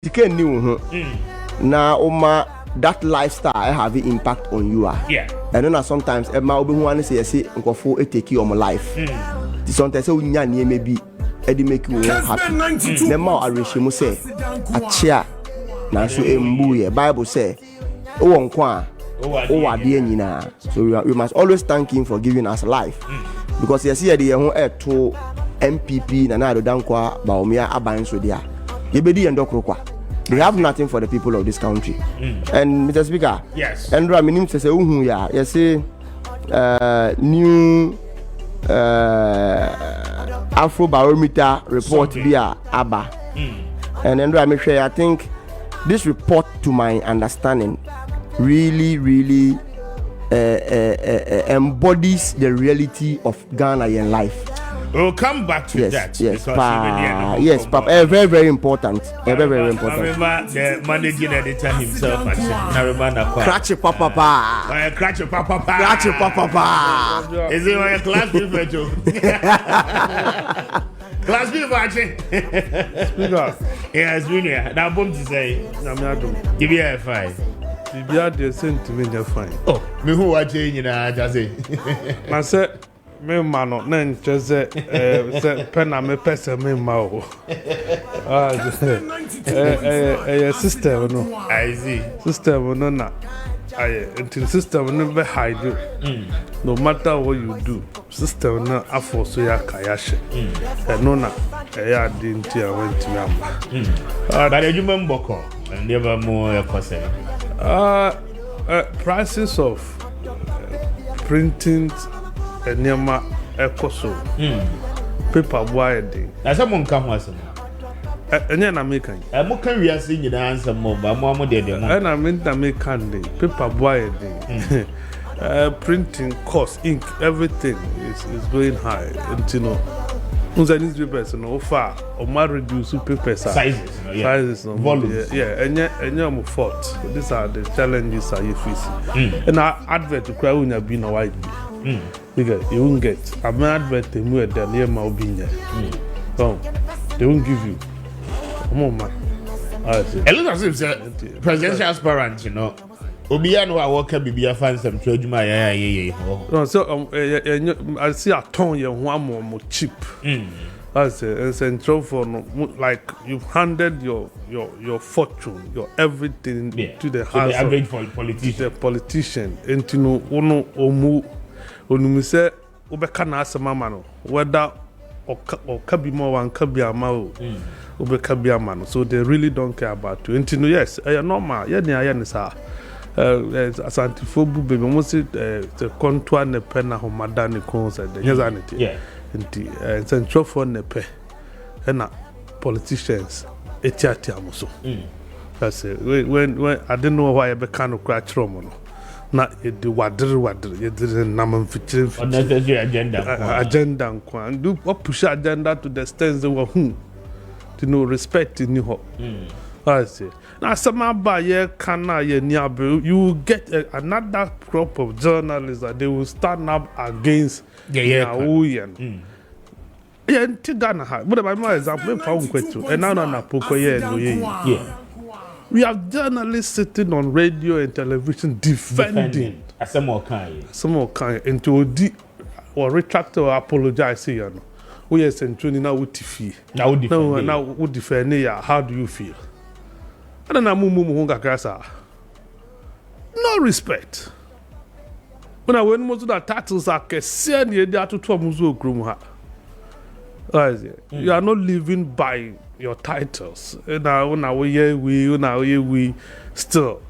You can new now that lifestyle have an impact on you. Yeah. And then sometimes a man will be one say it take you on my life. Sometimes say we maybe it make you happy. The more I wish you say a chair na so embu Bible say o nkwa o wade nyina. So we must always thank him for giving us life. Because you see the ho to MPP na do dankwa ba omia aban so dia. Yebedi endokrokwa. They have nothing for the people of this country. And Mr. Speaker, yes. And I mean to say you say new Afro barometer report via ABBA. And then I think this report, to my understanding, really embodies the reality of Ghanaian life. We'll come back to that. Yes, Papa. Very important. Very important. I remember the managing editor himself. I remember Cratch Papa. Cratch Papa. Is it my class prefect? Class prefect. Speaker. Yes, Junior. Now, boom to say, give you a 5. They sent to me the fine. Oh, me who are changing? I just say. I said. Me mano nen cheze se pena me pesa me mao system no I see system no na until system no be hide you no matter what you do system no afo so ya kayashe no na ya di nti a went me amba but you remember ko never more your person prices of printing Enema ekoso paper wide na someone come was enya na make an mo kan wi ase nyina ansem mo ba mo de mo na make an paper wide printing cost ink everything is going high and you know unza newspapers no far or ma reduce paper sizes no volumes enya mo fault. These are the challenges you face and advert to cry unya be no wide because you won't get a man advert to move the near Malbinia. So they won't give you more man. A lot of them presidential aspirant, you know. Obiano I work at BBA fans some trojuma no, so I see a tone you one more cheap. That's a central for like you've handed your fortune, your everything to the house. The average politician. The politician. And you know, ono omu onumise ubeka na asema mano whether or kabi mo wan kabi amao ubeka bi amano. So they really don't care about you. And you know, yes, normal. Yeah, ni sa. Asantifobu baby mo say the contour ne pena ho madani concert. Yeah. And central for nepe and politicians etiati amuso. That's it. When I didn't know why I began to cry tromono. Na the wadr you didn't naman featuring unnecessary agenda and do what push agenda to the extent they were to know respect in you. I say now some by you will get another crop of journalists that they will stand up against yeah, Ghana. But my example, and now we have journalists sitting on radio and television defending some kind into or retract or apologize. You know, we are century now with fee. Now would defend. How do you feel? I don't know. No respect. When most of the titles are Kessben, you are to Muzo Grumha. You are not living by your titles. We still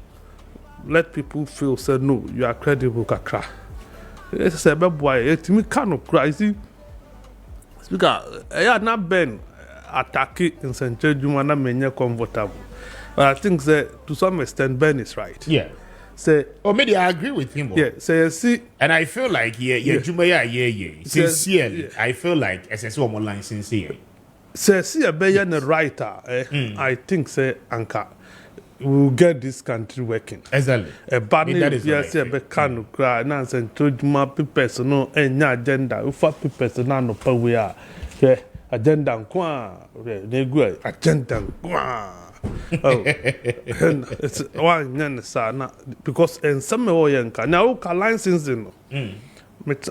let people feel say no, you are credible kakra. It's a boy, it me cannot cry. See, Speaker, I had not been attacked in Central Jumana menya comfortable. But I think that to some extent Ben is right. Yeah. Say, maybe I agree with him. Yeah, say see, and I feel like sincerely, I feel like as a woman line sincere. Say see a better writer. I think say Anka will get this country working. Exactly. A bad yes, a becano cry nonsense and told my people no any agenda. If I people no power, agenda qua, agenda qua. Oh, and it's one sana because in some way now licensing.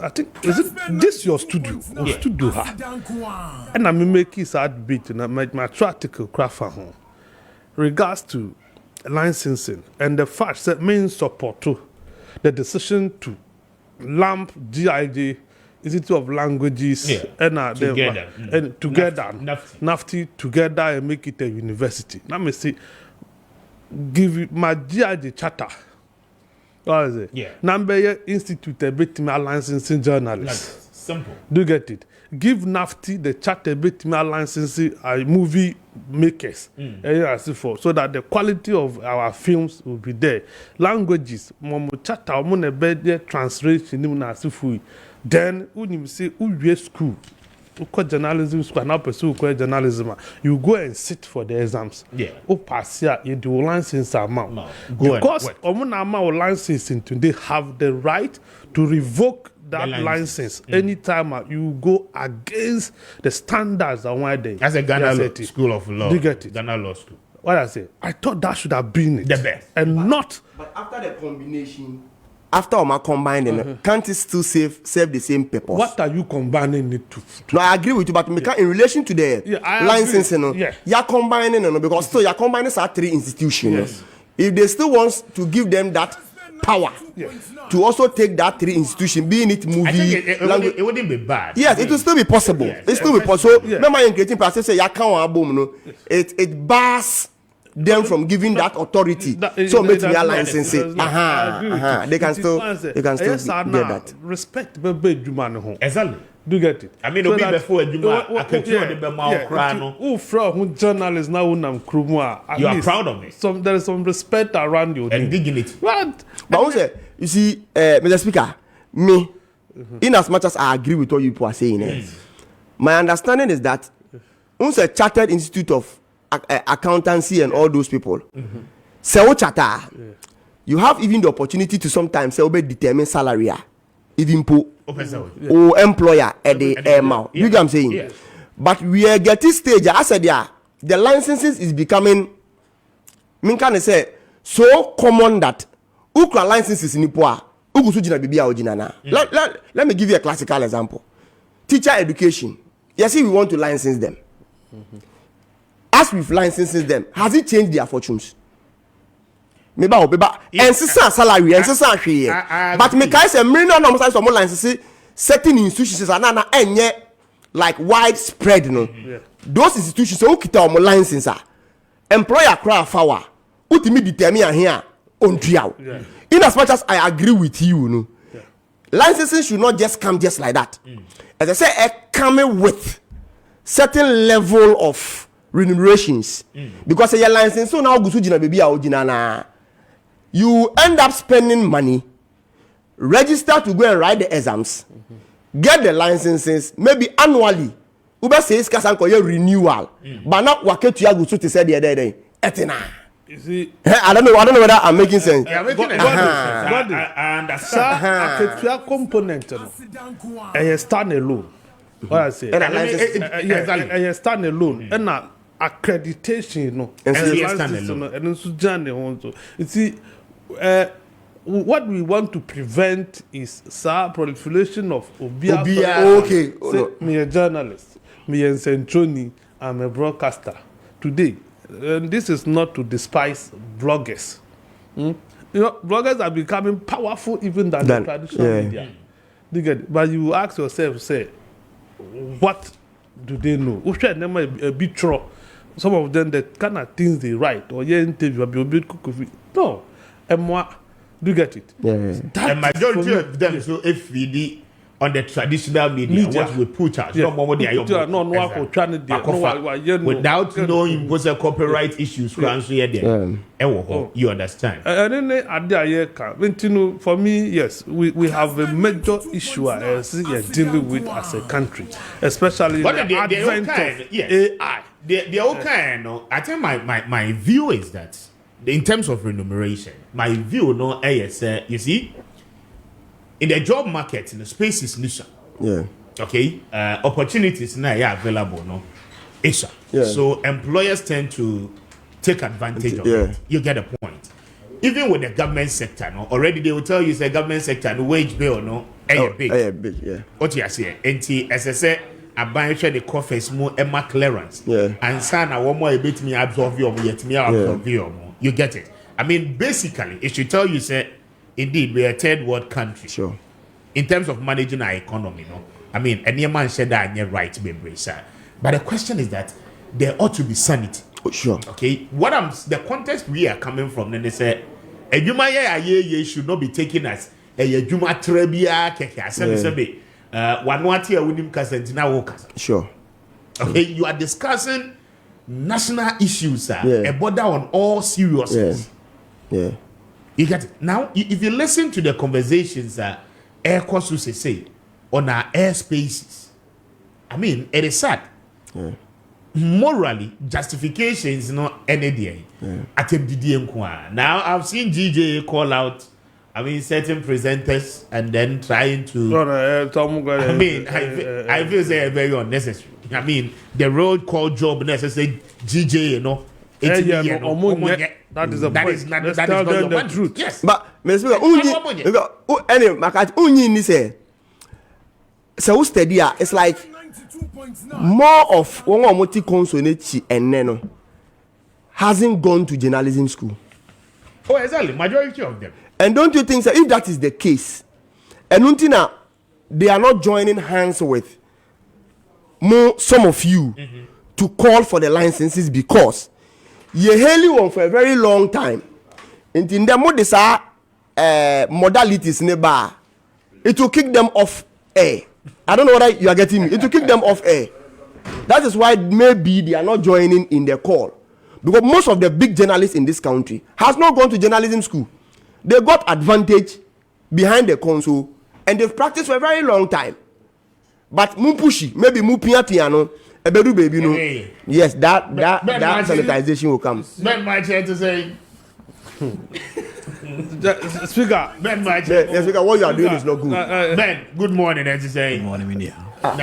I think is it this your studio? Studio ha. And I make it sad bit and I make my article craft home. Regards to licensing and the fact that main support to the decision to lump GIJ Institute of Languages and together NAFTI together and make it a university. Let me see. Give you my GIJ charter. What is it? Yeah. Number Institute a bit my licensing journalists. Simple. Do you get it? Give NAFTI the charter bit my licensing movie makers so that the quality of our films will be there. Languages, momo charter, momo better translation, then when you say uwe school, journalism school, now pursue journalism, you go and sit for the exams. Yeah. Pass here, you do license amount. No. Because amount licensing today have the right to revoke that license anytime you go against the standards and why they. As a Ghana School of Law. Do you get it? Ghana Law School. What I say? I thought that should have been it. The best. And not. But after the combination, after Oma combining, can't it still serve the same purpose? What are you combining it to? No, I agree with you, but in relation to the licensing, you're combining because still you're combining 3 institutions. Yes. If they still want to give them that power to also take that 3 institutions, being it movie, I think it wouldn't be bad. Yes, it will still be possible. It still be possible. So, remember in creating process, say you can't boom, it bars them from giving that authority. So make me a license. They can still get that. Respect the Exactly. Do you get it? I mean, so before I can tell the journalists now you are proud of it. There is some respect around you and dignity. But also, you see, Mr. Speaker, me, in as much as I agree with what you people are saying, my understanding is that a chartered institute of accountancy and all those people, charter, you have even the opportunity to sometimes determine salary, even or employer at the amount. You know what I'm saying? Yes. But we are getting stage. I said, the licenses is becoming, can say, so common that ukra licenses in Nipoa, ukusujina bibia ojinana. Let me give you a classical example. Teacher education. Yes, we want to license them. As we've licensed them, has it changed their fortunes? Maybe and salary and but me can say million numbers of licenses certain institutions are not like widespread, Those institutions so kita omo license employer craft power ultimate determine here on trial. In as much as I agree with you, licensing should not just come just like that. As I say, it come with certain level of remunerations because your license so now go to baby na you end up spending money, register to go and write the exams, get the licenses maybe annually. Uber says kasanko your renewal, but not wake to yagu to say the other day. Etina. You see, I don't know whether I'm making sense. I understand. A component, and stand alone. What I say, and stand alone, and accreditation, and you see, what we want to prevent is proliferation of obia. Okay, me a journalist, me a centroni, I'm a broadcaster today. And this is not to despise bloggers. Bloggers are becoming powerful even than the traditional media. But you ask yourself, say, what do they know? A bit true. Some of them, the kind of things they write or interview, no. And moi, do you get it? The majority of them, so if we on the traditional media, what we put out, without knowing what's the copyright issues, you understand? And then for me, yes, we have a major issue dealing with as a country, especially the advent of AI. The okay, no. I think my view is that in terms of remuneration, my view you see, in the job market, in the space is niche. Okay, opportunities now are available, So employers tend to take advantage of it. You get the point. Even with the government sector, no, already they will tell you the government sector, the wage bill, no, big, yeah. What you say? And as I said, I buy the coffers more Emma clearance. Yeah. And son, I want more a bit me absorb you, yet me absorb you. You get it? I mean, basically, it should tell you, say, indeed, we are a third world country. Sure. In terms of managing our economy, no. I mean, any man said that and you're right to be embraced. But the question is that there ought to be sanity. Oh, sure. Okay. The context we are coming from, then they say, a Juma should not be taken as a Juma Trebia Keke. One what year with him Casentina Walkers. Sure. Okay, you are discussing national issues, a border on all seriousness. Yeah. You get it? Now, if you listen to the conversations Air Courses say on our airspaces, I mean, it is sad. Yeah. Morally, justifications not any day. Now, I've seen GJ call out, I mean, certain presenters and then trying to. I mean, I feel they very unnecessary. I mean, the road call job necessary, GJ, you know. That is the point. That is not the truth. Yes. But, Mr. Speaker, Maakye say, so steady, it's like more of one moti consonate and neno hasn't gone to journalism school. Oh, exactly. Majority of them. And don't you think, sir, if that is the case, and until they are not joining hands with some of you to call for the licenses because you hailing one for a very long time. And in the modisa modalities nearby, it will kick them off air. I don't know whether you are getting me. It will kick them off air. That is why maybe they are not joining in the call. Because most of the big journalists in this country has not gone to journalism school. They got advantage behind the console and they've practiced for a very long time. But Mumpushi, maybe Mupia piano, a bedu baby, no. Yes, that sanitization will come. Ben Maakye to say. Speaker. Ben Maakye. Yes, Speaker, what you are doing is not good. Ben, good morning, as you say. Good morning, Minia. Did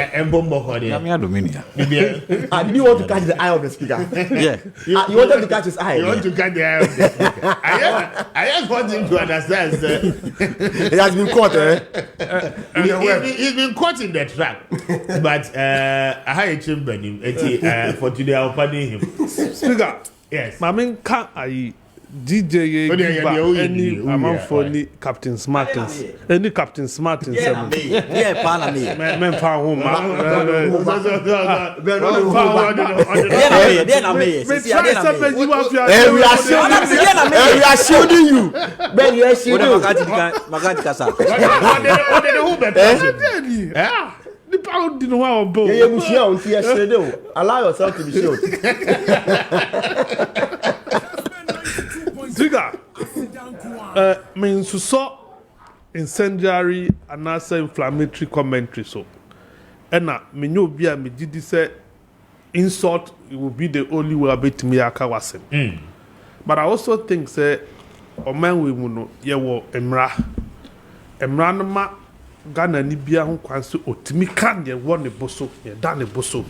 you want to catch the eye of the speaker? Yeah. You wanted to catch his eye. You want to catch the eye of the speaker. I just want him to understand, sir. It has been caught, He's been caught in the trap. But I had a chamber for today. I'll pardon him. Speaker. Yes. I mean, can't I DJ any amount for any Captain Smartins? Any Captain Smartins? Yeah, Parliament. Men found home. We are shielding you. Ben, you are shielding you. The pound didn't want to allow yourself to be shielded. Trigger. Means to saw incendiary and also inflammatory commentary. So, and now me know be a me did say insult it will be the only way about me akawasen. But I also think say oman we muno ye wo emra no ma Ghana ni bia ho kwanso otimi kan ye wo ne boso ye da ne boso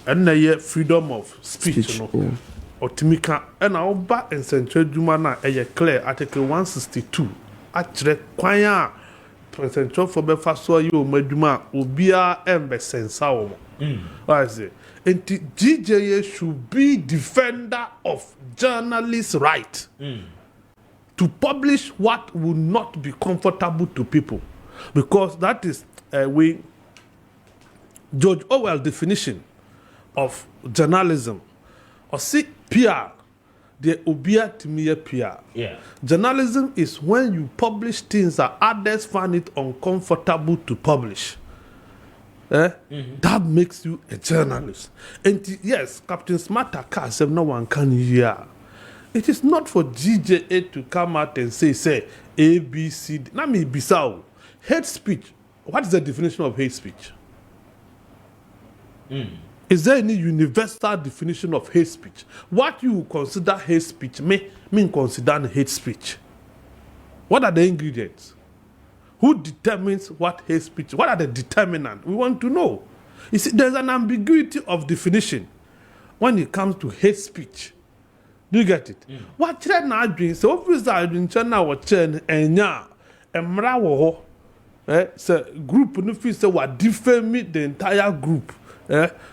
and na ye freedom of speech no. Otimika and our back in Central Jumana a clear Article 162 actually kwaya Central for Befaso you Meduma Ubia Embe Sensao. I say and GJA should be defender of journalists' right to publish what will not be comfortable to people, because that is a way George Orwell's definition of journalism. Or see PR, the obia to me PR. Yeah. Journalism is when you publish things that others find it uncomfortable to publish. That makes you a journalist. And yes, Captain Smartaka said no one can hear. It is not for GJA to come out and say A, B, C. Let me be so. Hate speech. What is the definition of hate speech? Is there any universal definition of hate speech? What you consider hate speech may mean consider hate speech. What are the ingredients? Who determines what hate speech? What are the determinants? We want to know. You see, there's an ambiguity of definition when it comes to hate speech. Do you get it? What trend na adwin so office adwin chen na wo chen enya emra wo ho so group no fit say what defame the entire group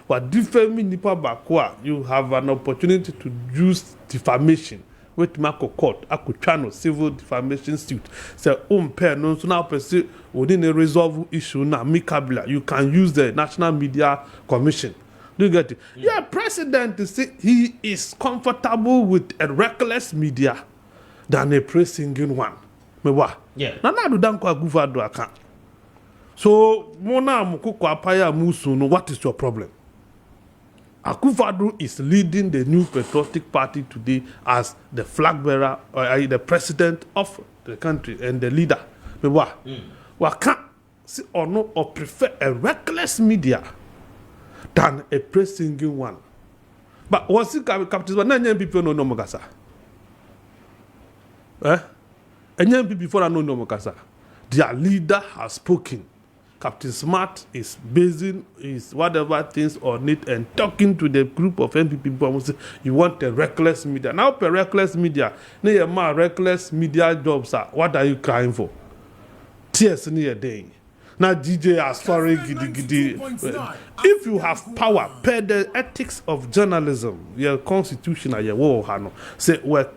what defame nipa bakwa you have an opportunity to use defamation with Marco court akutwa civil defamation suit say pair no so now person within a resolve issue na amicably you can use the National Media Commission. Do you get it? Yeah, president to say he is comfortable with a reckless media than a praise-singing one. Me wa? Yeah. Na do danko agufa do aka. So mona mukuko apaya musu no. What is your problem? Akufo-Addo is leading the new patriotic party today as the flag bearer or the president of the country and the leader. Me wa? Waka see or no or prefer a reckless media than a praise-singing one. But what's it captain? But none people know no Mokasa. And young people before I know no Mokasa. Their leader has spoken. Captain Smart is basing his whatever things on it and talking to the group of MPP people. Say, you want a reckless media. Now, per reckless media, near my reckless media jobs are. What are you crying for? Tears near day. Now DJ as far as if you have power per the ethics of journalism, your constitution and your war hano say well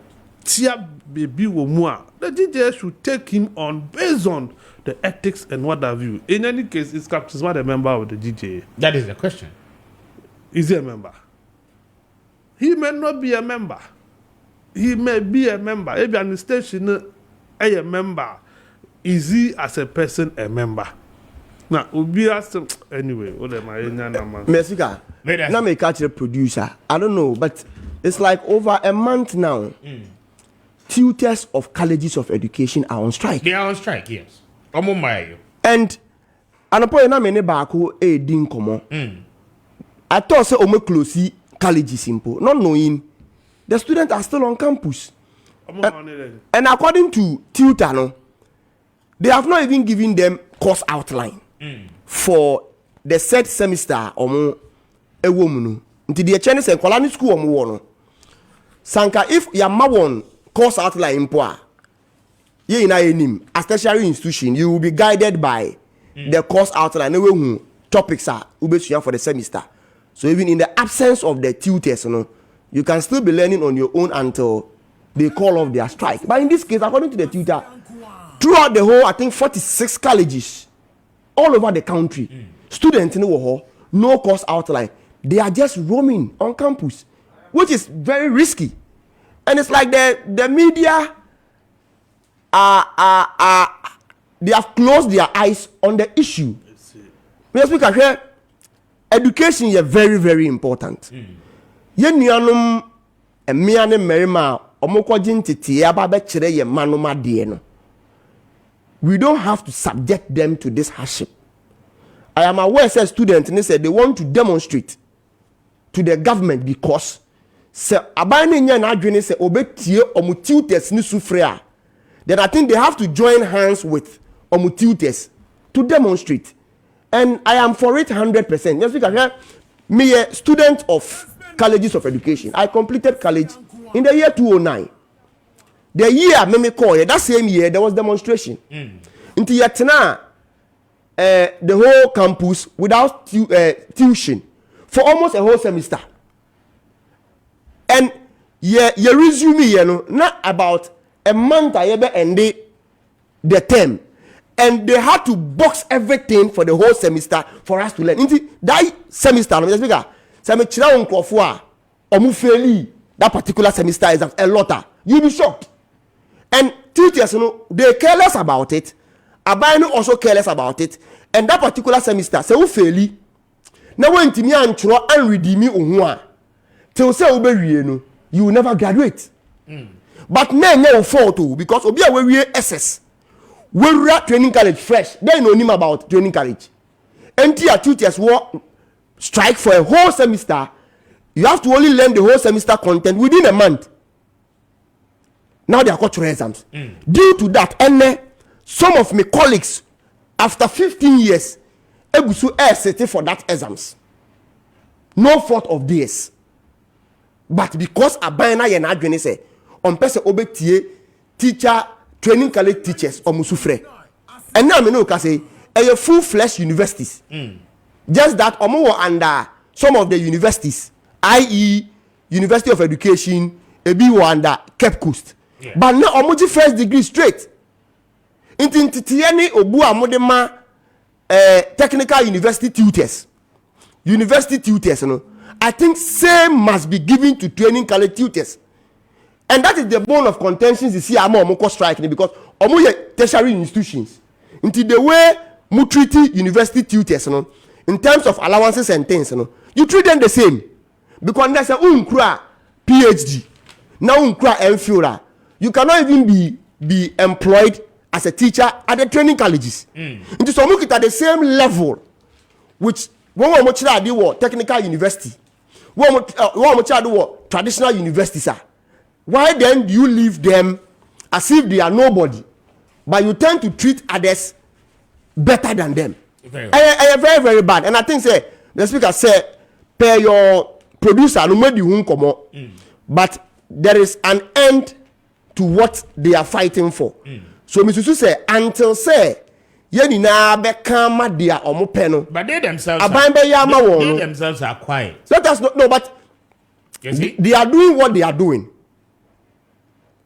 tia baby wo the DJ should take him on based on the ethics and what have you. In any case, is Captain Smart a member of the DJ? That is the question. Is he a member? He may not be a member. He may be a member. Maybe an station a member. Is he as a person a member? Now, we ask anyway. What am I? Mesika, now me catch the producer. I don't know, but it's like over a month now. Tutors of colleges of education are on strike. They are on strike, yes. And anapo na me ne baako e din komo. I thought say omo close colleges simple. Not knowing the students are still on campus. And according to tutor no, they have not even given them course outline. For the third semester omo ewo mu no nti de chene se nkola ni school omo wo no sanka if ya ma won course outline mpo a ye ina enim as tertiary institution you will be guided by the course outline we hu topics are ubesua for the semester. So even in the absence of the tutors no you can still be learning on your own until they call off their strike. But in this case, according to the tutor, throughout the whole I think 46 colleges all over the country, students no course outline. They are just roaming on campus, which is very risky. And it's like the media they have closed their eyes on the issue. When we speak here, education is very, very important. Yenianum emiane merima omokojin tete ababe kire ye manoma de no. We don't have to subject them to this hardship. I am aware that students said they want to demonstrate to the government because se abane nya na adwene se obetie omututers ni sufrea. Then I think they have to join hands with omututers to demonstrate. And I am for it 100%. Yes, because me a student of colleges of education. I completed college in the year 2009. The year me call that same year there was demonstration. Into yet now, the whole campus without tuition for almost a whole semester. And you resume you know not about a month I ever ended the term. And they had to box everything for the whole semester for us to learn. Into that semester, that particular semester is a lot. You'll be shocked. And teachers, you know, they careless about it. Abano also careless about it. And that particular semester, say you fail. Now when to me and chro and redeem me unwa, till say you will never graduate. But now you fall too because obi we SS. We are training college fresh. They know him about training college. And your teachers will strike for a whole semester. You have to only learn the whole semester content within a month. Now they are cultural exams. Due to that, and some of my colleagues, after 15 years, ebusu sitting for that exams. No fault of theirs. but because aban na ye na adwene say on pese obetie teacher training college teachers omusufre and now me no ka say a full-fledged universities just that omo under some of the universities i.e. University of Education ebi wo under Cape Coast but now omo ji first degree straight intitiye ni obu amode ma technical university tutors no I think same must be given to training college tutors. And that is the bone of contention you see among striking because tertiary institutions. Into the way you treat university tutors, in terms of allowances and things, you treat them the same. Because there's a unkra PhD, now unkra MPhil. You cannot even be employed as a teacher at the training colleges. Into some look at the same level, which one much technical university, one much traditional universities are. Why then do you leave them as if they are nobody, but you tend to treat others better than them? Very very bad. And I think say the speaker said, "Pay your producer no maybe won't come out, but there is an end to what they are fighting for." So Mr. Su say until say. Yeni na bekama dia omo peno. But they themselves are quiet. So that's not no, but they are doing what they are doing.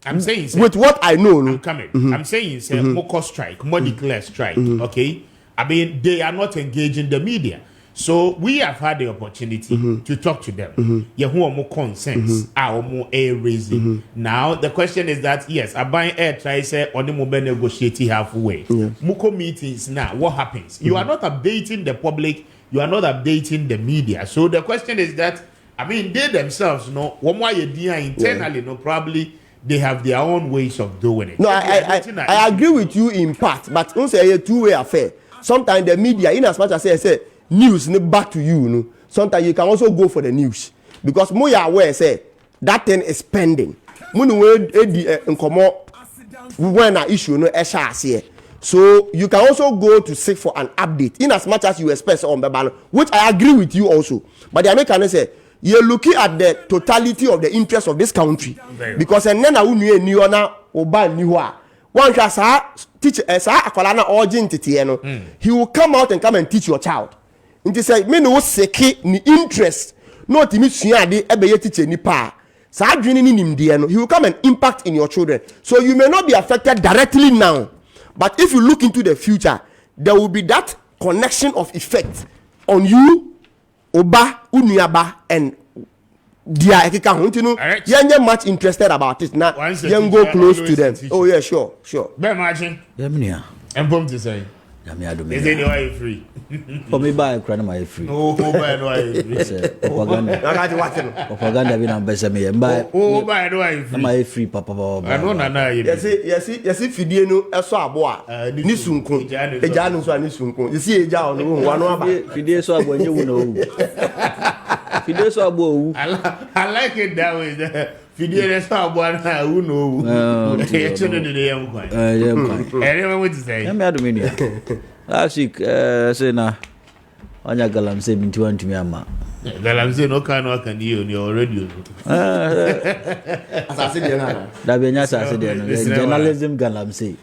I'm saying with what I know. I'm coming. I'm saying say more strike, more declare strike. Okay, I mean they are not engaging the media. So we have had the opportunity to talk to them. Yeah, who are more concerns are more air raising. Now the question is that yes, I buy air try say on the moment negotiating halfway. Muko meetings now. What happens? You are not updating the public. You are not updating the media. So the question is that I mean they themselves one more idea internally. Probably they have their own ways of doing it. No, I agree with you in part, but don't say a two-way affair. Sometimes the media, in as much as I say. News back to you, sometimes you can also go for the news because more you are aware say that thing is pending. When an issue so you can also go to seek for an update in as much as you express on the banner, which I agree with you also. But the American say you're looking at the totality of the interest of this country because and then I will new oba niwa. One class teach akwalana urgent he will come out and come and teach your child. Nti say me no seki ni interest no timi sua ade ebeye teacher ni pa sa adwene ni nimde no he will come and impact in your children so you may not be affected directly now but if you look into the future there will be that connection of effect on you oba unuaba and dia ekeka ho ntinu yenye much interested about it now yen go close to them. Oh yeah, sure be imagine yeah mania empom to say is it why free for me buy credit my free no buy no propaganda be na bese me buy buy no my free papa I know na yes fidie no eso abo a ni sunkun eja no so ani sunkun you see eja ono wo wano aba fidie so abo nye wo na owu fidie so abo owu I like it that way fidie so abo na wu no owu e chuno de yam kwan anyway what to say me adomini last week say na onya galamse binti wan tumi ama galamse no kan you on your radio asase de na da be nya asase de no journalism galamse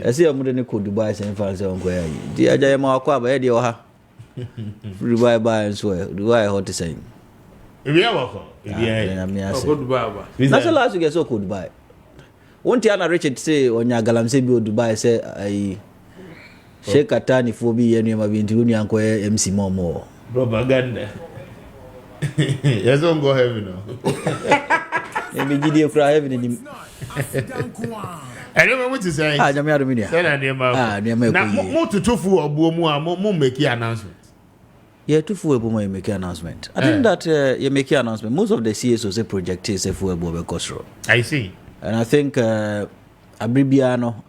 ese amude ne ko Dubai sen fa se onko yayi di ajaye ma akwa ba ye de ha Dubai ba so Dubai hot sen we are welcome na Dubai ba na so last week so ko Dubai won't ya na Richard say onya galamse bi o Dubai say ai Sheikh Atani fobi yenu ma binti unu yanko MC Momo propaganda yes on go heaven no me gidi kura heaven ni anyway what to say nyame adominia say na dem na mo tutufu obuo mu a mo make announcement yeah tufu ebu mo make announcement I think that you make announcement most of the CSO say project is efu ebu be kosro I see and I think abribiano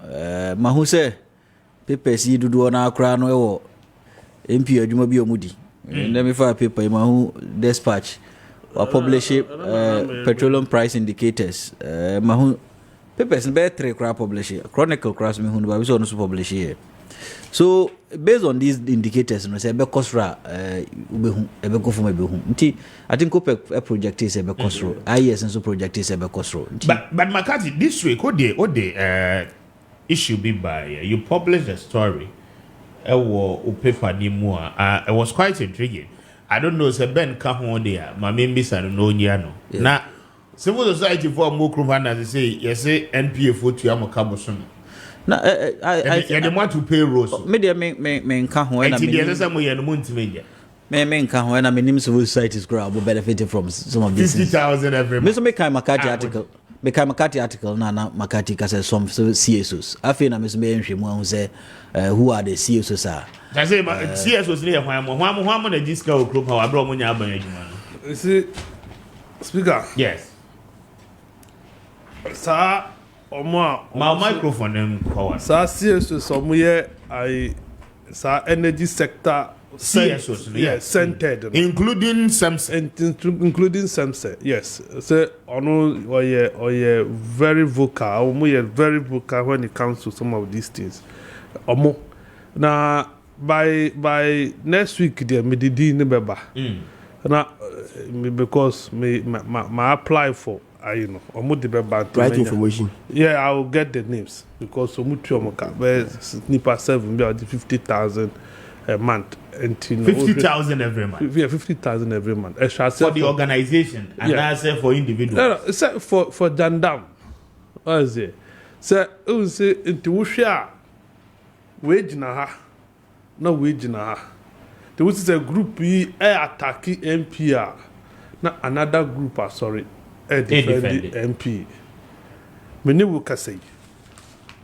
mahu say papers yi dudu na akra no ewo MP adwuma bi omudi let me file paper mahu dispatch or publish petroleum price indicators mahu papers be 3 kra publish chronicle cross me hu ba so no publish here So based on these indicators, say be kosra ebe go from ebe hu. Nti I think a project is ebe kosro. IS and so project is ebe kosro. But Makati, this week what the issue be by you published a story paper ni mu it was quite intriguing. I don't know say Ben ka ho there ma membi sa no nya no. Na civil society for Mokruvan as say yes NPA for to amaka so. Na I the want to pay rose. Me dey me nka ho na me. It is say mo ye no ntime me nka ho na me nim civil society is grow benefiting from some of these 50,000 every month. Me so me kai Makati article. Me kai Makati article na Makati ka say some CSOs. Afi na me so me nhwemu say who are the CSOs are. I say CSOs ni hwan na disca o group how abro mo nya aban adwuma no. You see, speaker. Yes. Sir, my microphone them power. Sir, CSOs some sir energy sector CSOs, yes, centered, including some yes. So or you very vocal, very vocal when it comes to some of these things. Now by next week there me did nebeba. Now because me apply for you know right information. Yeah, I will get the names because sniper 7 be 50,000 a month. 50,000 every month. Yeah, 50,000 every month. For the organization and that's for individuals. No, it's for Jandam. What is it? So it was into share wage na ha. No wage na ha. There was a group attack MPR. Now another group defend MP. Many will say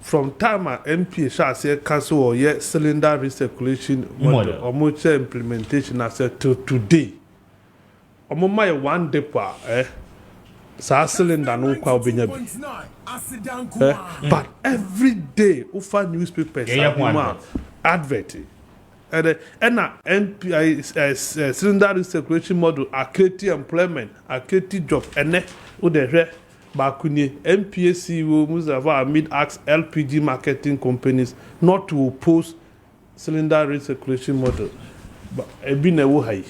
from time MP shall say cancel or yet cylinder recirculation model or much implementation as to today. My one depot sa cylinder no kwa but every day ufa newspapers advert and MP cylinder recirculation model are creating employment, are creating job and Bakuni MPAC will Muzava mid ask LPG marketing companies not to oppose cylinder recirculation model. But ebine wo hai.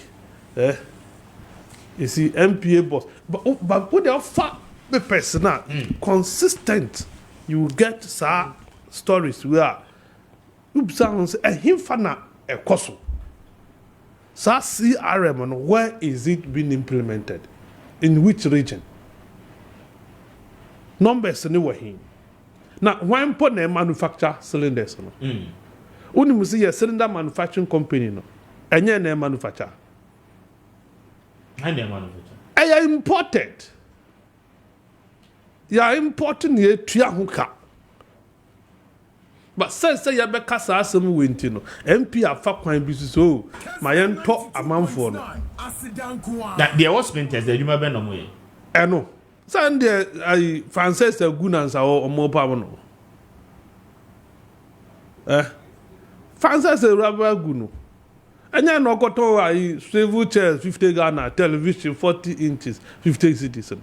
You see MPA boss. But what they offer the personal consistent, you get stories where sounds a himfana a koso. CRM, where is it being implemented? In which region? Numbers anywhere here. Now, when put a manufacture cylinders, only we see a cylinder manufacturing company, no, and you manufacture. And they manufacture. I are imported. You are importing here triahuka. But say you be kasa some wintino. MP are far quite busy so my own top amount for no. That the hospitals that you may be no more. I know. Sunday, I fancy a good answer or more power. Fancy a rubber gunu. And then no got I swivel chairs 50 Ghana, television 40 inches, 50 citizen.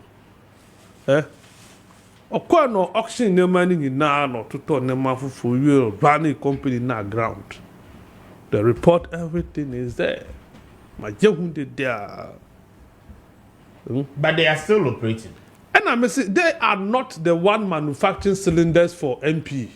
Of course, no auction no money in now no to turn them off for you running company na ground. The report, everything is there. My young there. But they are still operating. And I say they are not the one manufacturing cylinders for MP.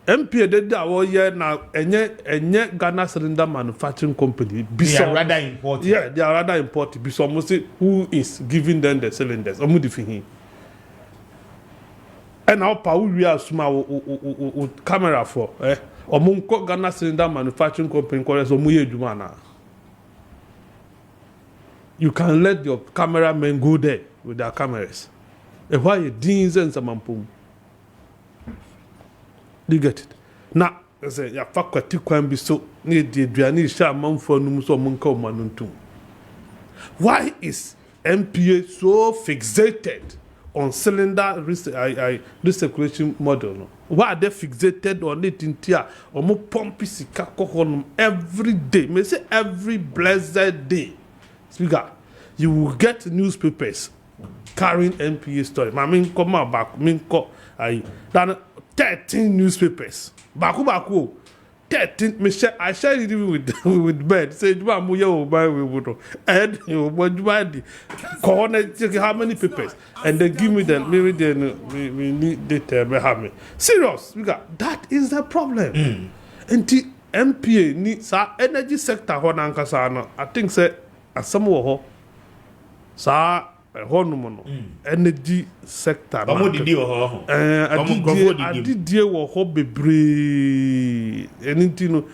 MP did that all year now, and yet Ghana cylinder manufacturing company. They are rather important. Yeah, they are rather important. Because almost who is giving them the cylinders? And now, Paul, we are small camera for or Munko Ghana cylinder manufacturing company. You can let your cameramen go there with their cameras. And why you deans and some pum? You get it? Now, I say, ya faculty can be so near the Driani Shaman for Numuso Munko Manuntum. Why is MPA so fixated on cylinder recirculation model? Why are they fixated on it in tier or more pompy every day? May say every blessed day. Speaker, you will get newspapers carrying MPA story. I mean, come back. I mean, 13 newspapers. Baku. 13. I shared it even with bed. Say, you buy with and you buy how many papers? And they give me that. Maybe then we need data. Serious. We got that is the problem. And the MPA needs our energy sector. I think say some of her energy sector. I did deal with hobby bree anything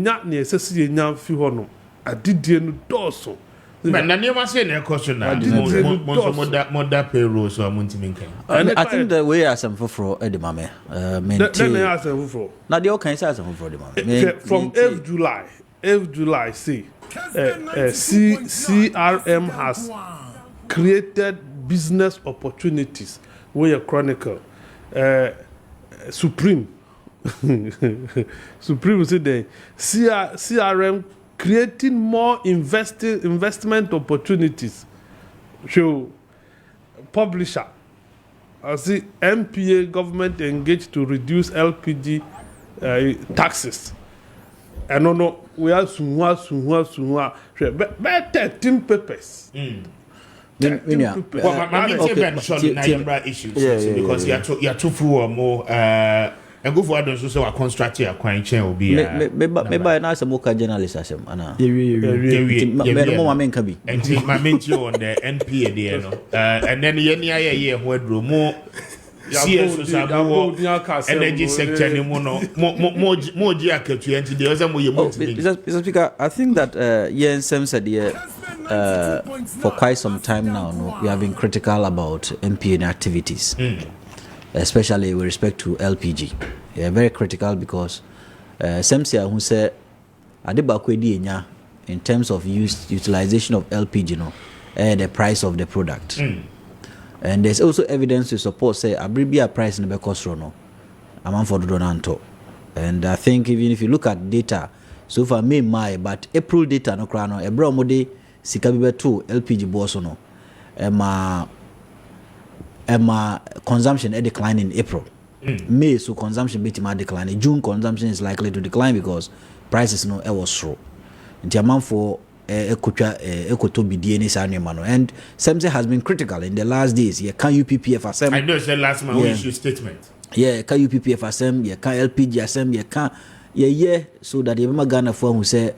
not necessarily now few I did deal with Dorso. But Nanya say a question now. More payroll so I'm I think the way I am for Edimame. Now the all kinds of for Edimame. From 8th July, see, CRM has created business opportunities where you chronicle Supreme said the CRM creating more investment opportunities. Show publisher I see MPA government engaged to reduce LPG taxes. And no we have sunwa 13 papers. Issues because you're too full or more and go for others so construct your coin chain will be maybe I know some more journalists as him and my main can be and my mentor on the NPA there and then year word more energy sector more jacket to enter the other Mr. Speaker, I think that Yen said for quite some time now we have been critical about MPN activities, especially with respect to LPG. Yeah, very critical because Semsia who said Adebakwedi in terms of utilization of LPG the price of the product. And there's also evidence to support say abribia price in the cost no amount for donanto. And I think even if you look at data so far May but April data no krano ebra mode sika bibe 2 LPG boss no Emma consumption decline in April. May so consumption bit decline. June consumption is likely to decline because prices no was through. The amount for ekoto bidie sanema and Semse has been critical in the last days. Yeah, can UPPF asem? I know it's the last man who issued statement. Yeah, can UPPF asem? Yeah, can LPG asem? Yeah, can so that you Ghana for who say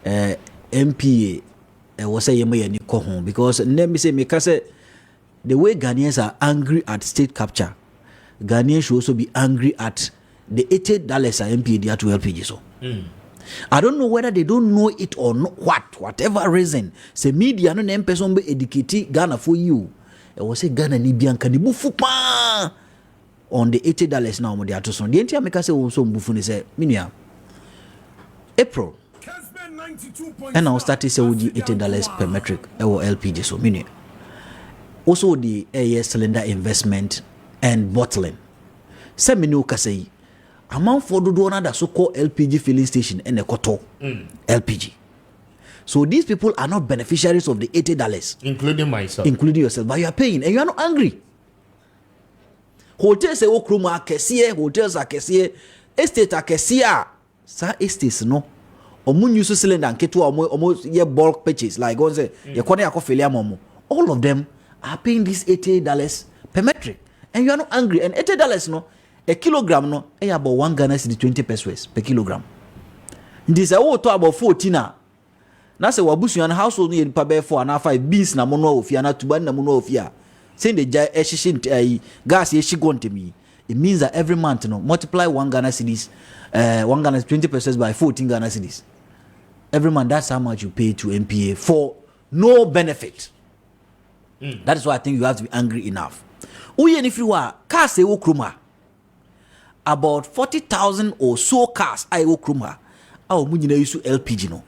MPA was say ni ko home because let me say the way Ghanaians are angry at state capture, Ghanaians should also be angry at the $80 MPA they are to LPG so. I don't know whether they don't know it or not. Whatever reason, say media no name person be educate Ghana for you. I was say Ghana ni bianca ni bufupa on the $80 now. They are to son. The entire make us say also bufuni say minia April. And now started say would $80 per metric or LPG so minia. Also the air cylinder investment and bottling. Say minu kasei. Amount for the donor that so-called LPG filling station and the koto LPG. So these people are not beneficiaries of the $80, including myself, including yourself. But you are paying and you are not angry. Hotels say okruma kesiye, hotels are kesiye, estate are kesiya. Sa estates no. Omun use cylinder and ketu almost ye bulk purchase like go say ye kone yako failure momo. All of them are paying this $80 per metric, and you are not angry. And $80 no. A kilogram no about 1 Ghana cedi 20 pesos per kilogram. This is what talk about 14 na. Na say wabusu yan household no pa be 4 na 5 beans na mono ofia na tuban na mono ofia. Saying the jai eshishin gas yeshigontemi. It means that every month multiply 1 Ghana cedis 1 Ghana 20 pesos by 14 Ghana cedis. Every month that's how much you pay to MPA for no benefit. That is why I think you have to be angry enough. Uye if you are car say okruma about 40,000 or so cars I will kruma. Our munina use LPG no.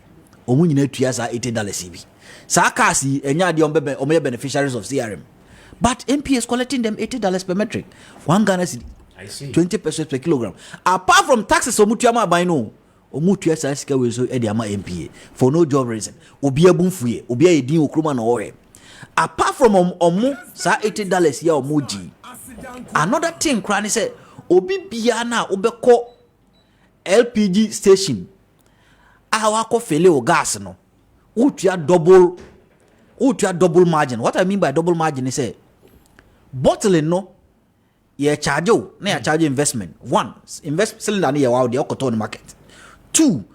Or munina tuasa $80 CB. Sa cars enya di ombe beneficiaries of CRM. But MP is collecting them $80 per metric. 1 Ghana cedi. I see. 20 pesos per kilogram. Apart from taxes omutiama by no. Omutuasa sika we so ediama MPA for no job reason. Obi abunfuye, obi edin okruma no ohe. Apart from omu sa $80 ya omuji. Another thing Krani said obi bia na obekɔ LPG station a wako fele o gas no utua double margin. What I mean by double margin is say bottling no ye charge o na ye charge investment. One, invest cylinder no ye wow de okoto on market. Two,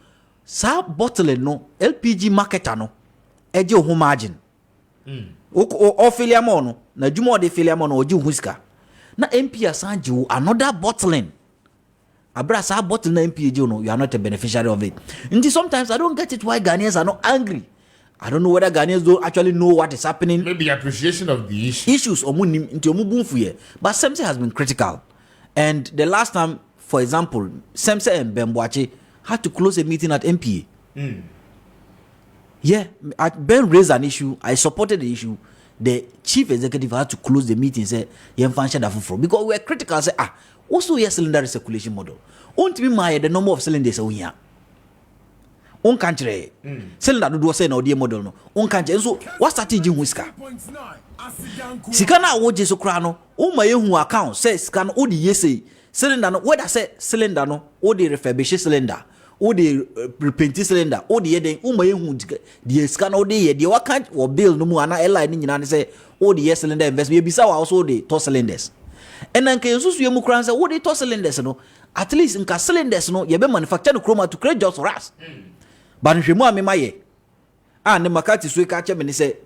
sa bottling no LPG marketer no eje ho margin. O failure mo no na dwuma de failure mo no oji ho sika. Na MP asanji another bottling. Abrasa bottle na MP no, you are not a beneficiary of it. And sometimes I don't get it why Ghanaians are not angry. I don't know whether Ghanaians don't actually know what is happening. Maybe appreciation of the issues but Semse has been critical. And the last time, for example, Semse and Bemboache had to close a meeting at MPA. Yeah, Ben raised an issue. I supported the issue. The chief executive had to close the meeting. Say, because we were critical. Say, also here cylinder recirculation model. Won't be my the number of cylinders here. On country, cylinder do say no dear model no. On country, so what strategy whisker? Sikana woje so krano. O my who account says can o the yese cylinder no. Whether say cylinder no o the refurbish cylinder. O the repaint cylinder, o the den o my who the scan o the what can't or bill no more na airline in say o the cylinder investment. Bisa also the two cylinders. And then can you mu kran say what the two cylinders no at least in cylinders no you be manufacture no chroma to create jobs for us. But if you mo amemaye and the makati so catch me say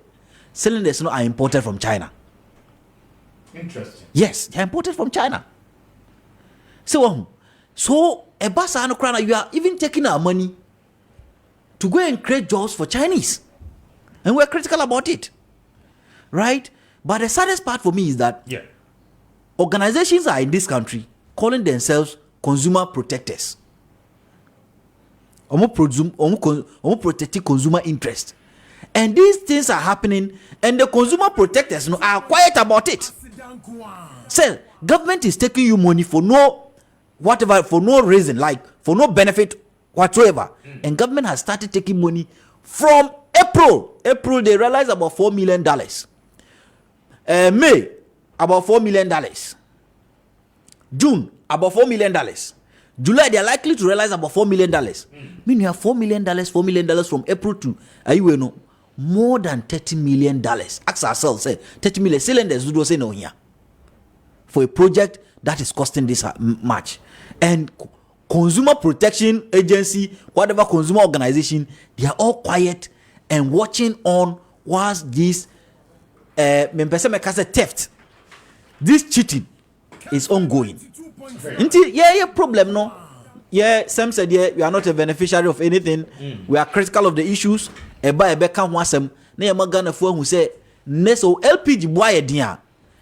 cylinders no are imported from China. Interesting. Yes, they are imported from China. So a basa no krana, you are even taking our money to go and create jobs for Chinese. And we're critical about it. Right? But the saddest part for me is that organizations are in this country calling themselves consumer protectors. Protecting consumer interest. And these things are happening and the consumer protectors are quiet about it. So, government is taking you money for no reason, like for no benefit whatsoever. And government has started taking money from April. They realized about $4 million. May, about $4 million. June, about $4 million. July, they are likely to realize about $4 million. Meaning you have $4 million from April to more than $30 million. Ask ourselves, say 30 million cylinders do say no here for a project that is costing this much. And consumer protection agency, whatever consumer organization, they are all quiet and watching on whilst this theft, this cheating is ongoing. Problem no. Sam said we are not a beneficiary of anything. We are critical of the issues. Eba kan ho asem na yema Ghana fo hu say neso LPG boy dia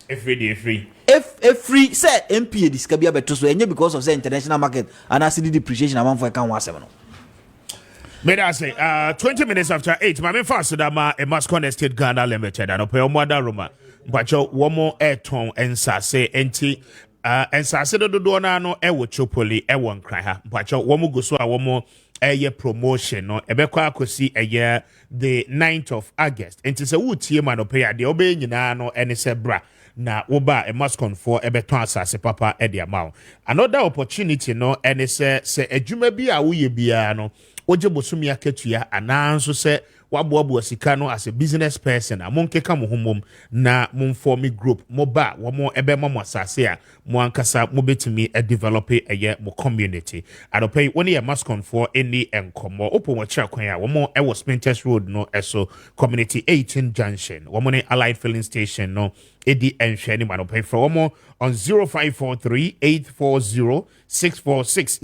free say MP disika bia beto so enye because of say international market and as the depreciation amount for kan ho asem no. May I say 20 minutes after 8 my main fast that ma a Mascon Estate Ghana Limited and open mother room but you one more airton and say enti and sase do na no e wo chopoli e won kran ha mpacho wo mo go so a wo mo eye promotion no e be kwa akosi eye the 9th of August enti se wo tie ma no pay ade obe nyina no ene se bra na wo ba e must conform e be ton asase papa e de amount another opportunity no ene se adwuma bi a wo ye bia no oje bosumi akatua ananso se waboabo sika no as a business person amonkeka mo homom na mo form group mo ba wo mo ebe mo asase a mo ankasa mo betimi e develop eye mo community adopay woni e mascon for any enkomo opo mo kira kwan a wo mo e wo Spinters Road no eso community 18 junction wo mo ne Allied filling station no edi enhwe ni manopay for wo mo on 0543 840 646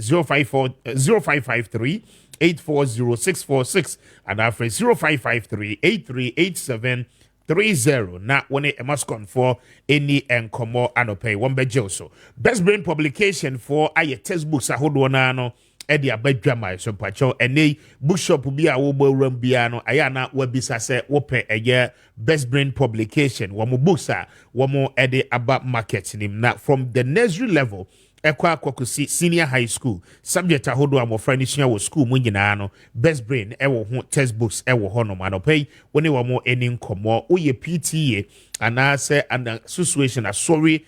0553 840-646 and after 0553-838730 na when a mascon for any enkomo anope one bejo so best brain publication for aye textbooks ahodo na no e dia badwama so pacho ene bookshop bi a wo bawram bia no aya na wabisa se wo pe eye best brain publication wo mo books a wo mo e de aba market nim na from the nursery level ekwa kwakusi senior high school subject ahodo amofra ni sua wo school mu nyina no best brain ewo ho textbooks ewo ho no manopay woni wo mo eni nkomo oye PTA anase an association sorry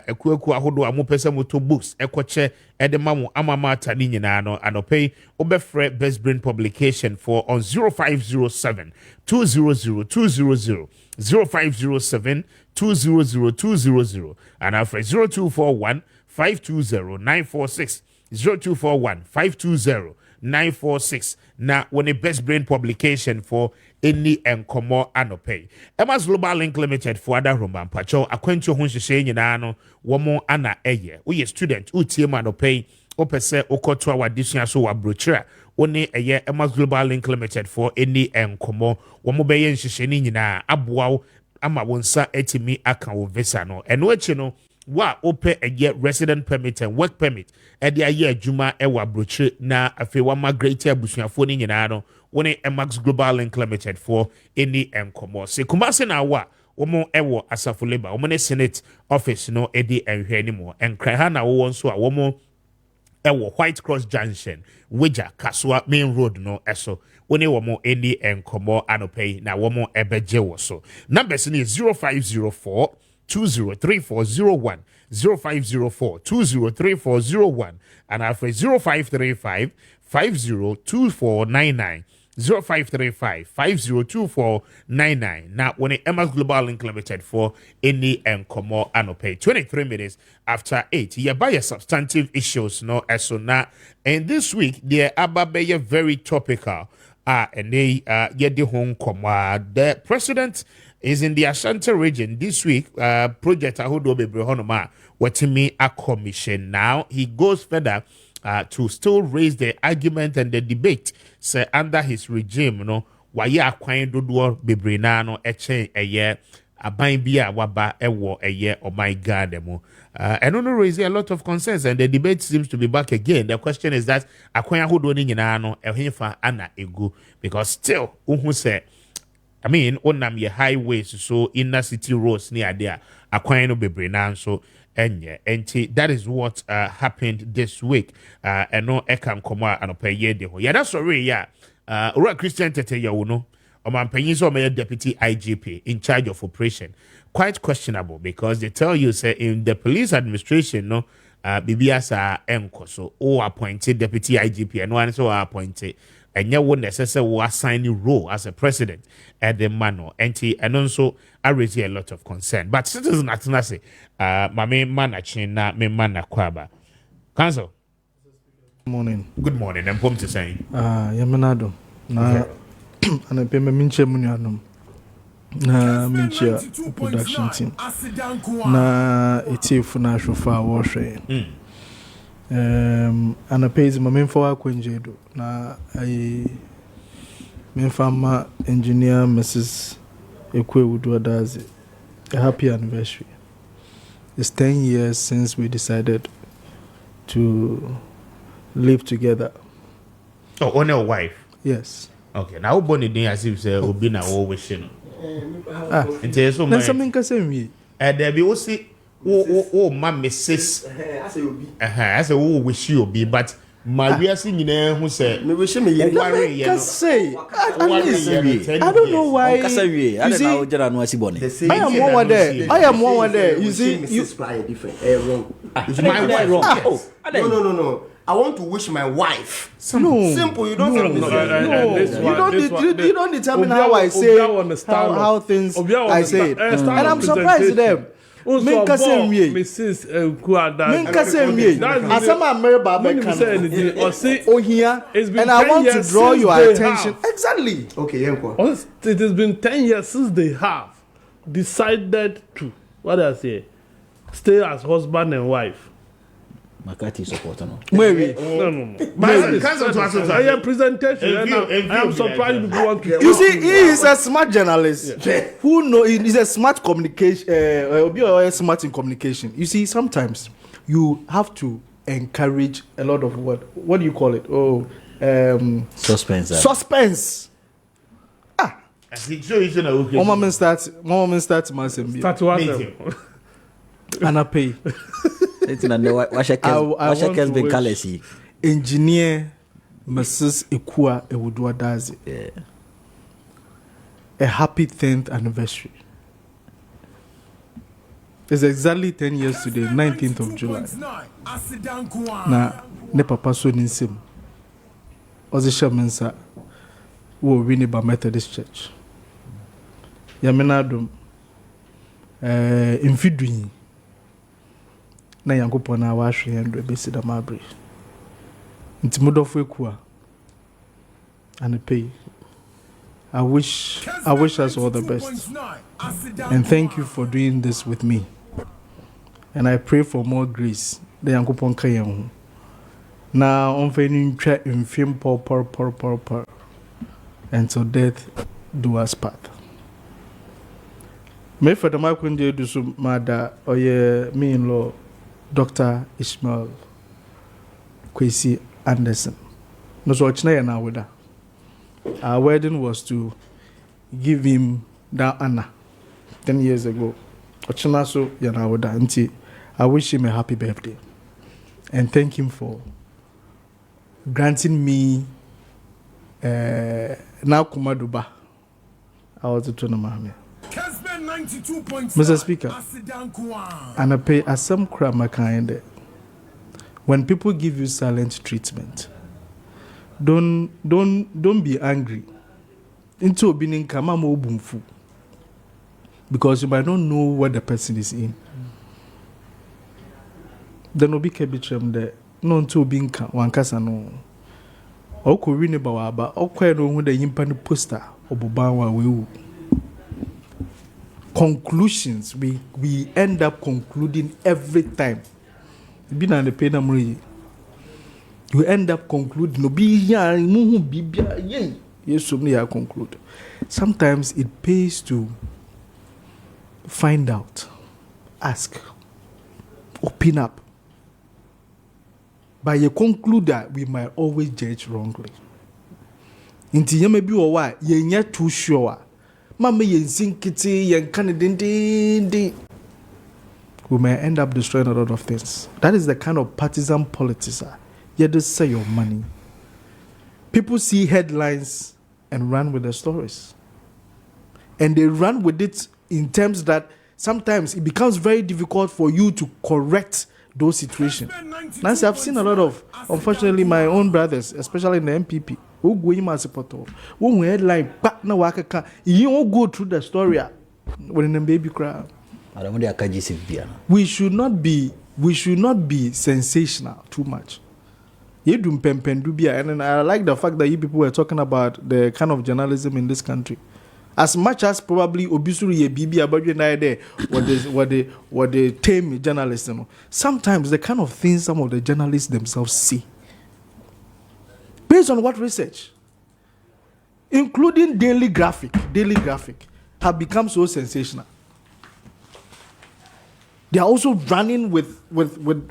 ekueku ahodo amopese moto books ekoche edemamu amamata ni nyina no anopay obefre best brain publication for on 0507 200 200 0507 200 200 and after 0241 520-946 0241-520-946 na when a best brain publication for any enkomo anopay Emma's Global Link Limited for other roman pacho akwantu ho hyehyɛ nyina no womo ana eye we student utie manopay opese okoto awadisua so wa brochura one eye Emma's Global Link Limited for any enkomo womo beye nhyehyɛ ni nyina aboa ama wonsa etimi aka wo visa no eno echi no wa ope eye resident permit and work permit ede aye adwuma ewa broche na afi wa migrate abusuafo ni nyina no woni Emax Global Link Limited for any enkomo se kumase na wa womo ewo asafo labor womo ne senate office no ede enhwe ni mo enkra ha na wo nso a womo ewo White Cross Junction Weja Kaswa main road no eso woni womo any enkomo anopay na womo ebeje wo so numbers ni 0504 203401 0504 203401 and after 0535 502499 0535 502499 now when the Emma's Global Link Limited for any enkomo anopay 23 minutes after 8 you buy a substantive issues no eso na and this week the ababe very topical and they get the home the president is in the Ashanti region this week. Project Ahodo Bebrehonoma Watimi a commission. Now he goes further to still raise the argument and the debate. Say under his regime, you know, waya akwan dodo bebrena no eche eye aban bia waba ewo eye oh my god demo. And no raising a lot of concerns and the debate seems to be back again. The question is that akwan ahodo ni nyina no ehemfa ana egu because still who say I mean, onam ye highways so inner city roads near there, akwan no bebre na so enye. Enti that is what happened this week. And no ekam koma anopaye de ho. Yeah, that's sorry, yeah. Ora Christian Tete ya uno. Oman penyin so my deputy IGP in charge of operation. Quite questionable because they tell you say in the police administration no bibiasa enko so o appointed deputy IGP and one so appointed. And you won't necessarily assign you role as a president at the manor. And also I raise a lot of concern. But citizens not say my main man na me man kwaba. Council. Morning. Good morning. I'm home to say. Yamanado. Na ana pe me minche munuanum. Na minche production team. Na etifu na shofa washe. And a pays my main for Quenjedo. Na I main farmer engineer Mrs. Ekwe Woodward a happy anniversary. It's 10 years since we decided to live together. Oh, on your wife? Yes. Okay. Now, Bonnie day as if say Obina always wishing. And tell so much. Something can me. And there be also. Oh, my missus. I say, oh, wish you be, but Maria singing who said, me wish me, I say, I don't know why. I am one there. I am one there. You see, you fly different. Wrong. My wife wrong. No. I want to wish my wife. Simple. You don't. You don't determine how I say how things I say it, and I'm surprised to them. Minka same way. Mrs. Kuada. Minka same way. Asama Ameriba Bekano. Oh here. And I want to draw your attention. Exactly. Okay, Yenko. It has been 10 years since they have decided to, what I say, stay as husband and wife. Makati supporter no. Maybe. No. I am presentation. I am surprised people want to. You see, he is a smart journalist who know he is a smart communication. Smart in communication. You see, sometimes you have to encourage a lot of what do you call it? Suspense. Suspense. Moment start. Start what? Start what? And I pay. It's not the Kessben colors. Engineer Mrs. Ikua Ewuduadazi. Yeah. A happy 10th anniversary. It's exactly 10 years today, 19th of July. Na ne papa so ninsim. Ozisha mensa wo Winneba Methodist Church. Yamenadum infidui na Yankopɔn na wahwe endo besi da mabre. Ntimudofo ekua and pay. I wish us all the best. And thank you for doing this with me. And I pray for more grace. The Yankopɔn ka yɛn ho. Na onfeni ntwa mfim por until death do us part. Me for the makunje do so mada oye me in law Dr. Ishmael Kwesi Anderson. No so ochina na weda. Our wedding was to give him that honor 10 years ago. Ochina so yana weda nti I wish him a happy birthday and thank him for granting me now kumaduba. I was to no mahame. Mr. Speaker, and I pay as some crama kind. When people give you silent treatment, don't be angry. Into being kamamo bumfu, because you might not know what the person is in. Then no be kebitrem there. No into being wankasa no. Oko Winneba waba. Oko no who the yimpani poster obubawa wewu. Conclusions we end up concluding every time. Be na the pain amri. You end up concluding no be here muhu bibia yen. Yes, so many I conclude. Sometimes it pays to find out, ask, open up. But you conclude that we might always judge wrongly. Inti ye maybe or why ye nyet too sure. Mama yen sinkiti yen kanidindi. We may end up destroying a lot of things. That is the kind of partisan politics. You just say your money. People see headlines and run with the stories. And they run with it in terms that sometimes it becomes very difficult for you to correct those situations. Nancy, I've seen a lot of, unfortunately, my own brothers, especially in the MPP, who go in my support, who headline, you won't go through the story when the baby cry. We should not be sensational too much. And I like the fact that you people were talking about the kind of journalism in this country. As much as probably obisuri ye bibi about you there what they tame journalism. Sometimes the kind of things some of the journalists themselves see. Based on what research? Including Daily Graphic have become so sensational. They are also running with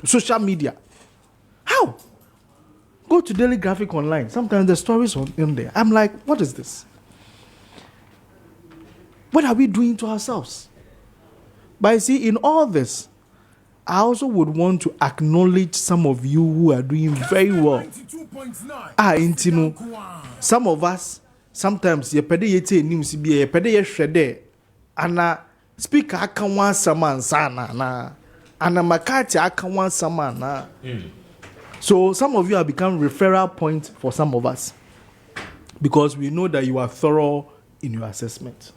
social media. How? Go to Daily Graphic online. Sometimes the stories are in there. I'm like, what is this? What are we doing to ourselves? But you see, in all this, I also would want to acknowledge some of you who are doing very well. Some of us, sometimes, speaker akawan saman sana na ana makati akawan saman na. So some of you have become referral points for some of us because we know that you are thorough in your assessment.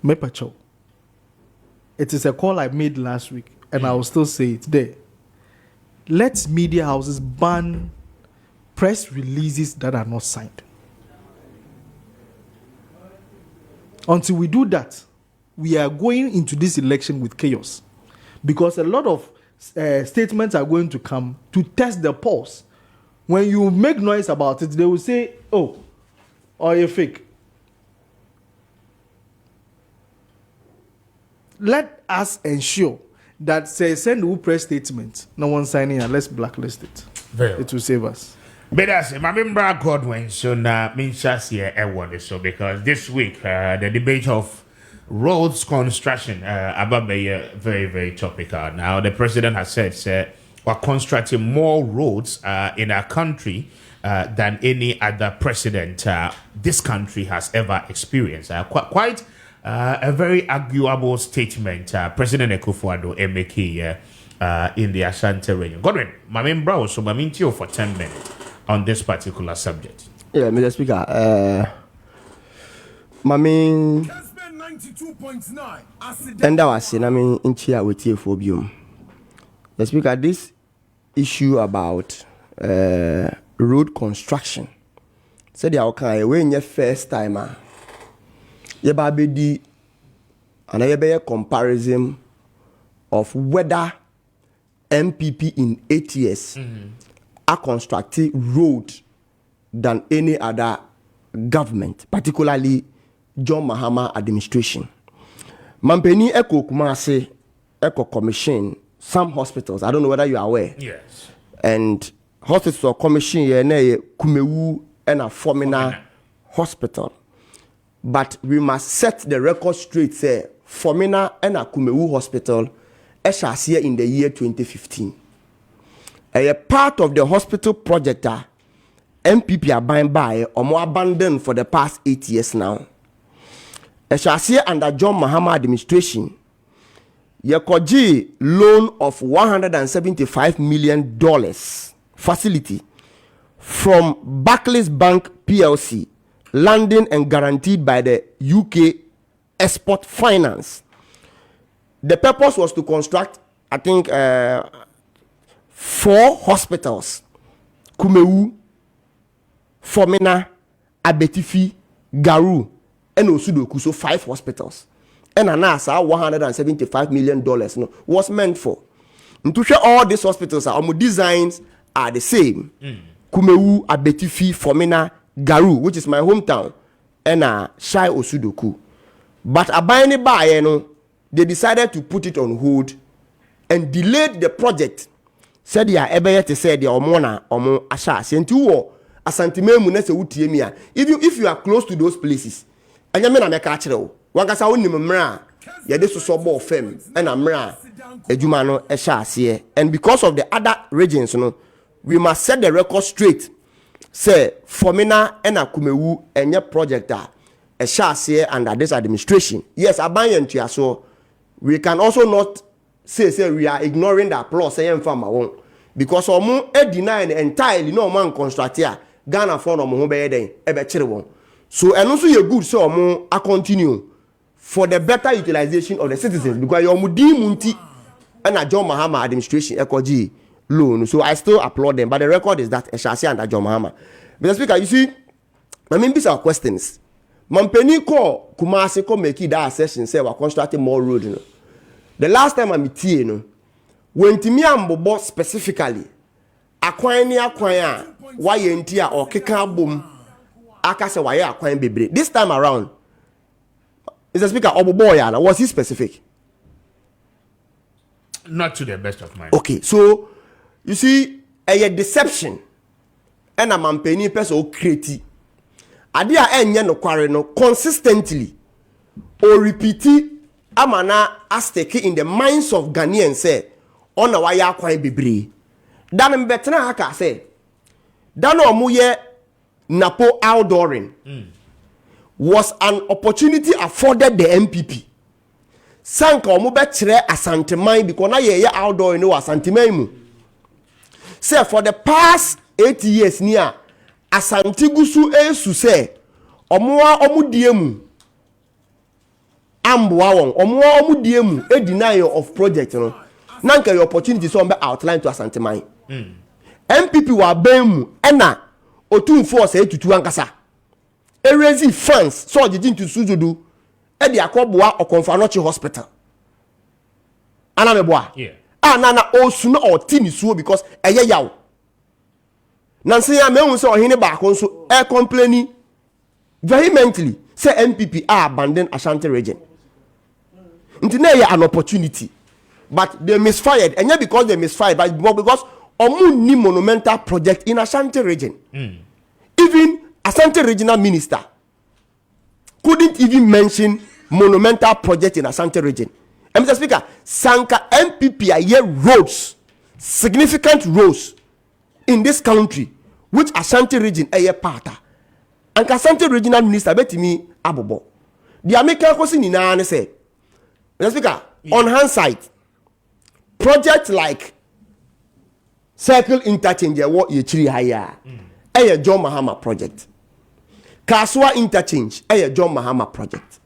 Mepacho. It is a call I made last week and I will still say it today. Let media houses ban press releases that are not signed. Until we do that, we are going into this election with chaos. Because a lot of statements are going to come to test the pulse. When you make noise about it, they will say, oh, or you're fake. Let us ensure that send who press statement, no one signing and let's blacklist it. It will save us. But as my member Godwin, so now means just here I want so because this week the debate of roads construction, Ababe, very, very topical. Now, the president has said, we're constructing more roads in our country than any other president this country has ever experienced. Quite a very arguable statement President Akufo-Addo making in the Ashanti region. Godwin, my main brow, so my main for 10 minutes on this particular subject. Yeah, Mr. Speaker, my main and that was in chair with you for Bium. The Speaker, this issue about road construction said the okay when your first timer you babedi and you be a comparison of whether MPP in 8 years are constructing road than any other government, particularly John Mahama administration. Mampeni Eko Kumase Eko commission some hospitals. I don't know whether you are aware. Yes. And hospitals or commission here na Kumewu and a Fomina hospital. But we must set the record straight. Say Fomina and a Kumewu hospital, here in the year 2015. A part of the hospital project, MPP are buying by or more abandoned for the past 8 years now. Here under John Mahama administration, Yekoji loan of $175 million facility from Barclays Bank PLC, landing and guaranteed by the UK Export Finance. The purpose was to construct, I think, 4 hospitals: Kumewu, Fomina, Abetifi, Garu, and Osudoku. So 5 hospitals. And anasa $175 million was meant for. And to show all these hospitals our designs are the same. Kumewu, Abetifi, Fomina, Garu, which is my hometown, and Shai Osudoku. But Abayani Baye, they decided to put it on hold and delayed the project. Said ya ebe to say the omona omo ashasi and two asantime munese utiemia. If you are close to those places, and you na make achiro. Wankasa wonim mra ye de sosobo fem and amra ejuma no ehya and because of the other regions we must set the record straight. Say Fomina and Kumewu enye project ehya under this administration. Yes, aban so we can also not say we are ignoring the applause say farmer won because omo deny entirely no man construct here Ghana for no mo be den e be kire won. So eno so ye good say omo a continue for the better utilization of the citizens because your mudi munti and John Mahama administration ekoji loan. So I still applaud them, but the record is that Eshasi and John Mahama. Mr. Speaker, you see, I mean these are questions. Mampeni ko Kumasi ko make that session say we're constructing more road. The last time I met here, when Timi Ambobo specifically, akwan why entia or keka boom, akase why akwan bebre. This time around, Mr. Speaker, Oboboyana, was he specific? Not to the best of my Okay, so you see a deception and a mampeni person create. Adia enye no kware no consistently or repeat amana astake in the minds of Ghanaians say on a wire kwan bebre. Dan mbetena haka say dan omuye napo outdooring was an opportunity afforded the MPP. Sanka omu betre asanteman because na ye outdoor no asanteman mu. Say for the past 8 years near asantigusu esu say omu diemu amboa won omu diemu e deny of project no nanka your opportunity so be outline to asanteman. MPP wa bemu ena otumfo say tutu ankasa e raise funds so did into sujudu e di akoboa okonfanochi hospital ana meboa na osu na otini suo because eye yaw nanse ya mehu say ohene ba ko so e complaining vehemently say MPP are abandon Ashanti region. Nti na ya an opportunity but they misfired and because they misfired but because omu ni monumental project in Ashanti region. Even Ashanti regional minister couldn't even mention monumental project in Asante region. Mr. Speaker, Sanka MPP are roads, significant roads in this country, which Asante region are part of. And Asante regional minister betimi abobo. The American question in Nana say, Mr. Speaker, on hindsight, projects like Circle Interchange, what you chiri higher, a John Mahama project. Kaswa Interchange, a John Mahama project.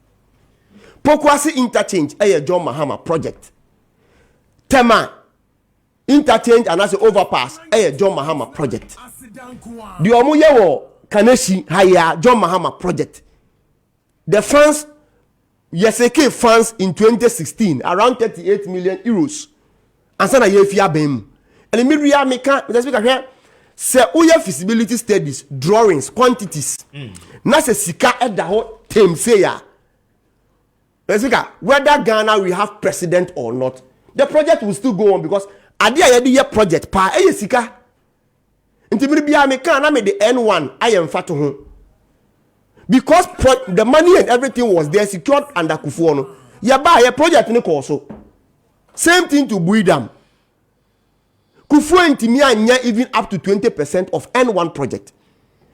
Pokwasi Interchange, a John Mahama project. Tema Interchange and as an overpass, a John Mahama project. The Omuyewo Kaneshi higher John Mahama project. The funds, Yeseke funds in 2016, around 38 million euros. And sana yefia bem. And the media meka, let's speak here. Say oya feasibility studies, drawings, quantities. Na se sika at the whole team say ya. Let's speak whether Ghana will have president or not, the project will still go on because adia yedi project pa eye sika. Inti media meka na me the N1 I am fat ho. Because the money and everything was there secured under Kufuor. Ya ba ye project ni so. Same thing to Buidam. Kufuor intimi anya even up to 20% of N1 project.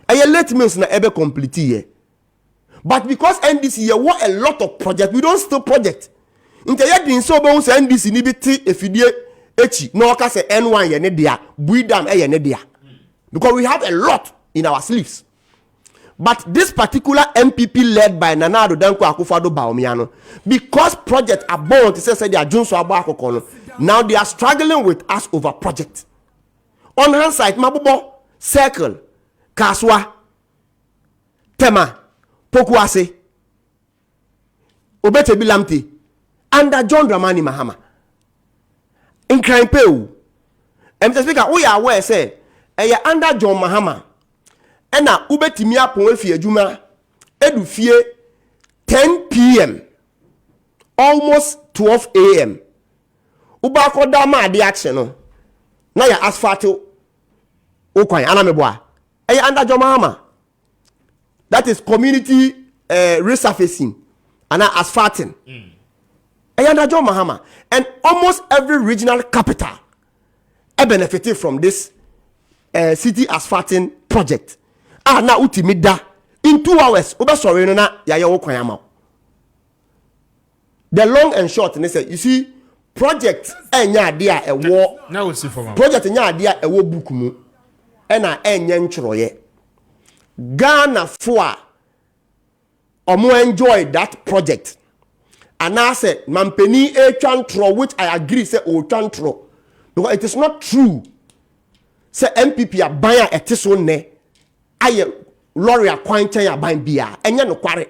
Aye late mills na ebe complete here. But because NDC here what a lot of project, we don't stop project. Inte ye din so be say NDC ni bi ti efidie echi na oka say N1 ye ne dia, Buidam ye ne dia. Because we have a lot in our sleeves. But this particular MPP led by Nana Addo Dankwa Akufo-Addo Bawumia, because projects are born to say they are Junso Abo, now they are struggling with us over project. On hand side, Mabubo, Circle, Kaswa, Tema, Pokuase, Obete Bilamti, under John Dramani Mahama. In Krampeu, Mr. Speaker, we are aware, say, under John Mahama. Ena ubetimi apon efie adwuma edufie 10 p.m. almost 12 a.m. uba koda ma ade action no na ya asphalt okwan anameboa under John Mahama, that is community resurfacing and asphalting under John Mahama, and almost every regional capital benefited from this city asphalting project. Na utimida in 2 hours oba sorry no na ya wo kwan ama. The long and short ne say, you see, project enya ade a ewo na we see for project enya ade a ewo book mu na enya nchoroye. Ghana for omo enjoy that project, and I said mampeni e twantro, which I agree say o twantro, because it is not true say MPP abaya etiso ne aye lorry akwanchen aban bia enye no kware.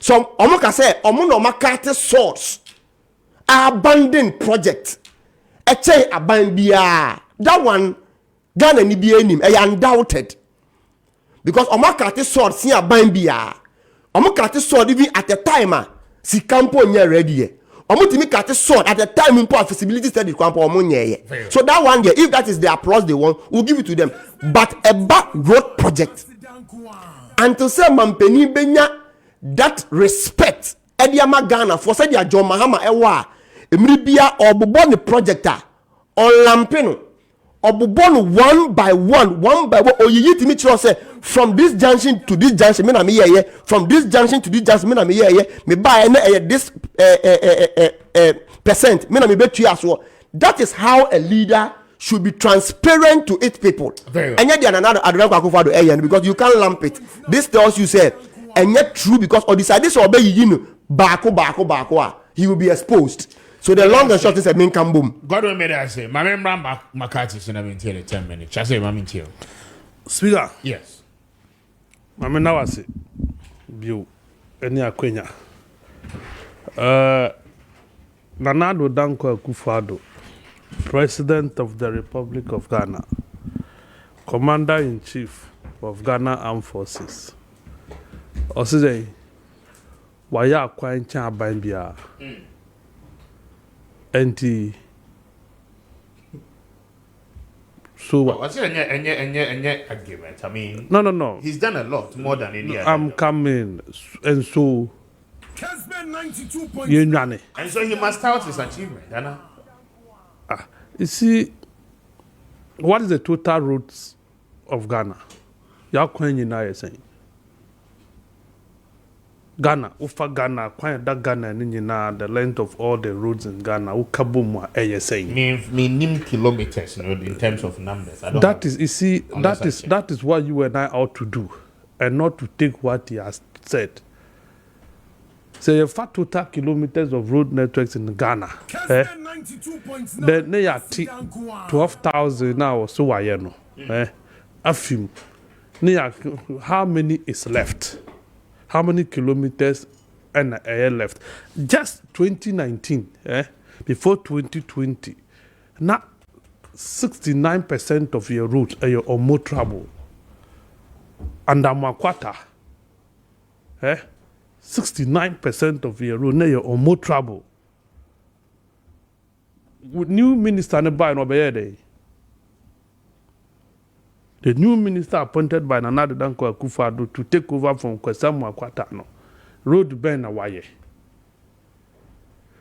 So omo ka say omo no makate source abandon project eche aban bia, that one Ghana ni bia nim e undoubted, because omo kate source si aban bia, omo kate source even at the time si campo nya ready. Omutimi kate sword at the time in feasibility study kwampo omunye. So that one there, if that is the applause they want, we'll give it to them. But a back road project, and to say mampeni benya that respect Ediama Ghana for say dia John Mahama ewa emribia obubon projector on lampeno obubon one by one oyiti mi tro say from this junction to this junction me na me here, from this junction to this junction me na me here, me buy na this percent me na me betu aso. That is how a leader should be transparent to its people. And yet another because you can't lump it. This tells you say and yet true, because or decide this obey you bako he will be exposed. So the long and short is a main can boom. God will make I say, my member Maakye should have been here 10 minutes. I say, Mammy Tio. Speaker. Yes. Mammy now I say, Bio, any Aquina. Nana Addo Dankwa Akufo-Addo, President of the Republic of Ghana, Commander-in-Chief of Ghana Armed Forces. Osise, waya akwancha aban bia. Enti so what's any argument? I mean, no. He's done a lot more than India. I'm coming, and so Kessben 92.9. Yenwane. And so he must tout his achievement, Anna. You see, what is the total roads of Ghana? Yakwan Yina saying. Ghana, Ufa Ghana, Kwan da Ghana, and the length of all the roads in Ghana, Ukabumwa, saying. Mean kilometers, in terms of numbers. That is, you see, that is what you and I ought to do, and not to take what he has said. So you have total kilometers of road networks in Ghana. Then they are 12,000 now or so. I know. Afim. How many is left? How many kilometers and air left? Just 2019, before 2020, now 69% of your routes are your more trouble. And Maakye, 69% of your road are your more trouble. With new minister by the new minister appointed by Nana Danko Akufo-Addo to take over from Kessben no road ben away.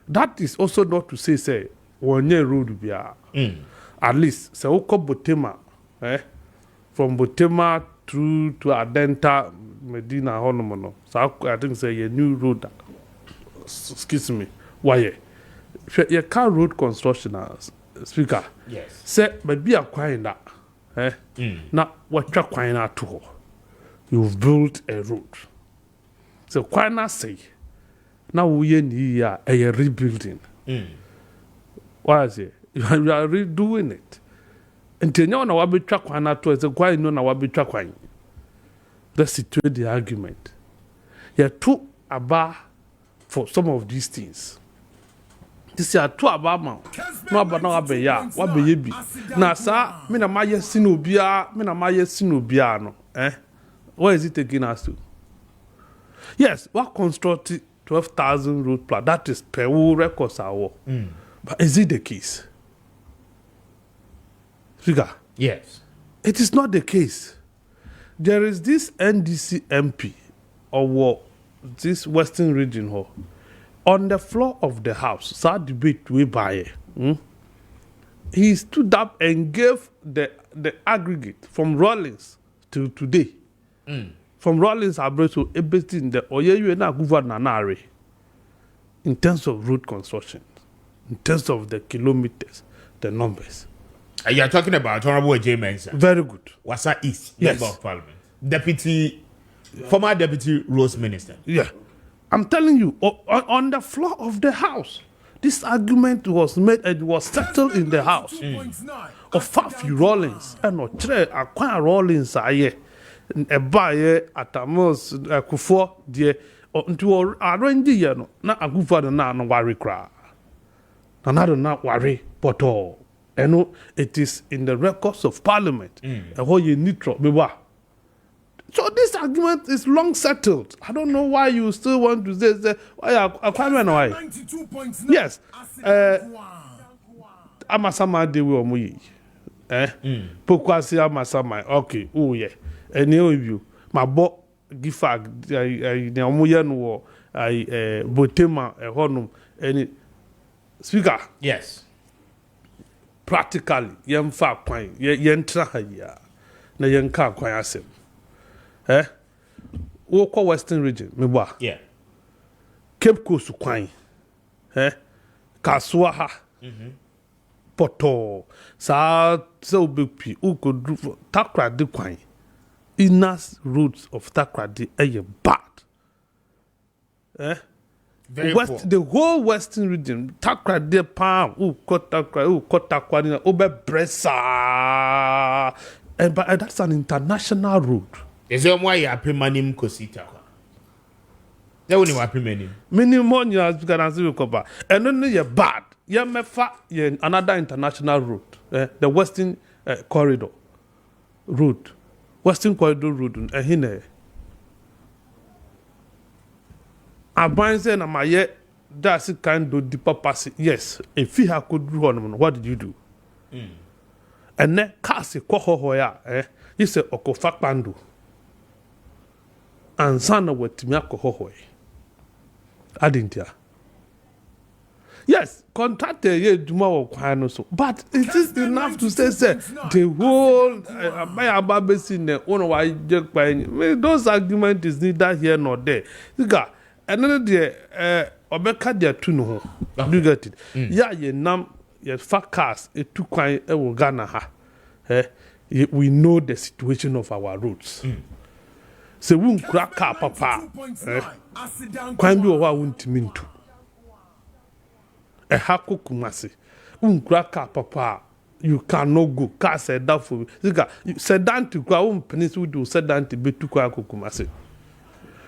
That is also not to say one year road be at least say oko Botema, from Botema through to Adenta Medina Honomono. So I think say a new road. Excuse me, why? Your car road construction speaker. Yes. Say maybe acquiring that. Now what you're acquiring at all? You've built a road. So why not say now we need a rebuilding? Why is it? You are redoing it. Until now, na wabi trakwa na to is why no na wabi trakwa. That's the argument. You are too aba for some of these things. This is too aba man. No aba no abe ya, wabe yebi. Na sa me na maye sinobia, me na maye sinobia no. Where is it taking us to? Yes, what constructed 12,000 road plan. That is per records our. But is it the case? Figure. Yes. It is not the case. There is this NDC MP or this Western region hall on the floor of the house. Sad debate we buy. He stood up and gave the aggregate from Rawlings to today. From Rawlings to everything the Oyeyu na Governor in terms of road construction, in terms of the kilometers, the numbers. You are talking about Honorable J. Mensah. Very good. Wasa East, Yes. Member of Parliament. Former Deputy Roads Minister. Yeah. I'm telling you, on the floor of the house, this argument was made and was settled in the house. Of Fafi Rawlings, and no tre Akwa Rawlings aye, a buyer at Amos Akufo, dear, into arrange the no, not Akufo na no worry cry. Another not worry, but all. And it is in the records of Parliament. And what you need to. So this argument is long settled. I don't know why you still want to say why Kwame why. Yes. Amasama de we omuyi. Pokwasi amasama. Okay. Oh yeah. Any of you. My bo gifag ne omuye no Botema honum any speaker. Yes. Practically, yemfa kwan, yentra ha ya. Na yenka kwan asem. Woko Western region, mebwa. Yeah. Cape Coast kwan. Kaswa ha. Poto. Sa obepi uko Takrady kwan. Inner roads of Takrady are bad. The whole Western region, Takrady palm, Takrady, Obe Bressa, and that's an international road. Is there why you are permanent Kosita? There only one permanent. Minimum, you have to see cover, and only you're bad. You're another international road, the Western Corridor route, Western Corridor route, and here. Abanse na maye that's kind of deeper passing. Yes, if he had could do on what did you do? And then cast a kohoya, you say okofa pandu. And son with me alcohol. Adintia. Yes, contractor ye duma wo kwan so, but it is enough to say the whole my ababesi ne one why just by those argument is neither here nor there. Siga another there obeka there tu no ho. Do you get it? Yeah, ye nam ye forecast e tu kwan e wo Ghana ha. We know the situation of our roads. Se wun kura car papa kwan bi wo wa wuntimi ntu. A hako kumasi. Unkra ka papa. You cannot go. Car said that for me. Said down to go penis would do said down to be to kumasi.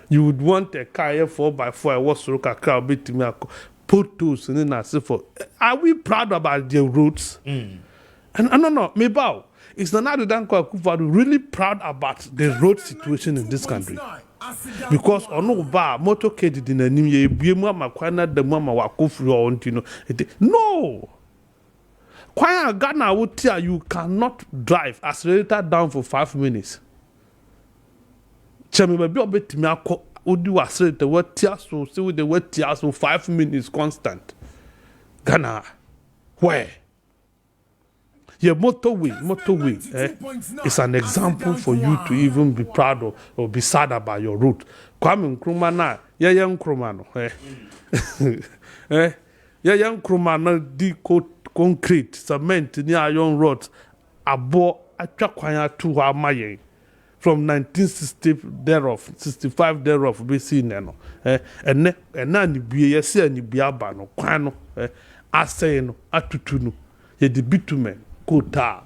You would want a car 4x4. I was look a car bit to me. Put tools in the for. Are we proud about the roads? And no, me bow. It's not that Danko really proud about the road situation in this country. Because ono ba motorcade di nanim ye biemu amakwana da mu ama wakofri on you know no kwan Ghana wotia you cannot drive accelerator down for 5 minutes chemi ba bi obetimi akọ odi accelerator watia so say we the watia so 5 minutes constant Ghana where your motorway is an example for you to even be proud of or be sad about your route. Kwame Nkrumah na yeye Nkrumah no yeye Nkrumah na di concrete cement ni iron rods abo atwa kwan atu ha maye from 1960 thereof 65 thereof be seen no ene ni bie yesi ani bia ba no kwan no asay no atutu no ye di bitumen Kota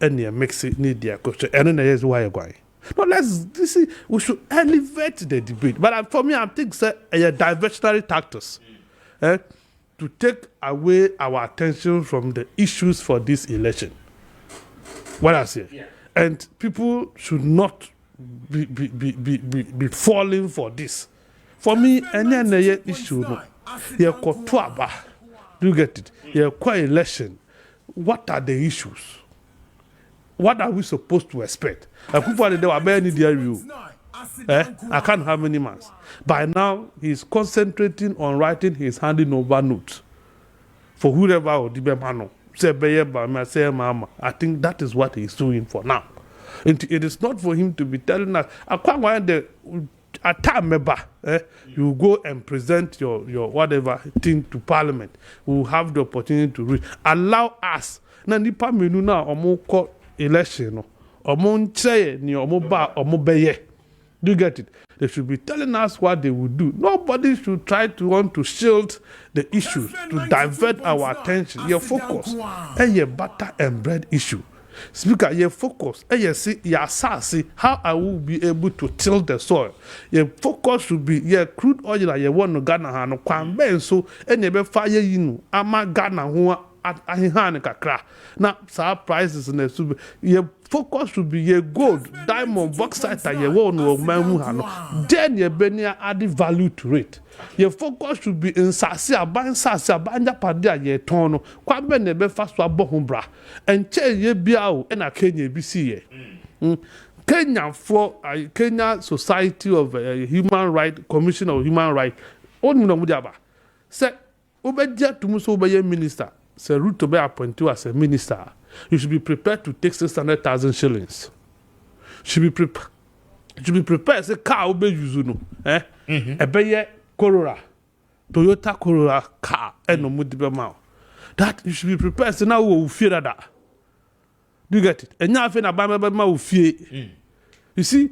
and you mix it need their culture and then here's why you're going. No, see, we should elevate the debate. But for me, I think a diversionary tactics to take away our attention from the issues for this election. What I say, and people should not be falling for this. For me, any issue, no, you do you get it? You election. What are the issues? What are we supposed to expect? I can't have many months. By now, he's concentrating on writing his handing over notes for whoever or the bemano. I think that is what he's doing for now. It is not for him to be telling us. At time, you go and present your whatever thing to Parliament. We will have the opportunity to read. Allow us. Na nipa menu na omo ko election no. Omo nche ni omo ba omo beye. Do you get it? They should be telling us what they will do. Nobody should try to want to shield the issues, to divert our attention. Your focus and your butter and bread issue. Speaker, your focus, and you see, your sassy, how I will be able to till the soil. Your focus should be your crude oil that you want to Ghana, no Kwame, so and you be fire you, ama Ghana who are kakra. Now, surprises in the your focus should be your gold, diamond, bauxite, and your one or man, then your benya added value to it. Your focus should be in Sasia, Banja Padia, ye tono, Kwame nebe faswa bohumbra, and che ye biao, and a Kenya BC. Kenya for Kenya Society of Human Rights, Commission of Human Rights, only no mujaba. Say, Obedia to Muso Obey minister, say, root to be appointed as a minister. You should be prepared to take 600,000 shillings. Should be prepared, say, car obey Yuzuno, Ebeye. Corolla, Toyota Corolla car, and no mudibamau. That you should be prepared. So now we will fear that. Do you get it? And now I think about my fear. You see,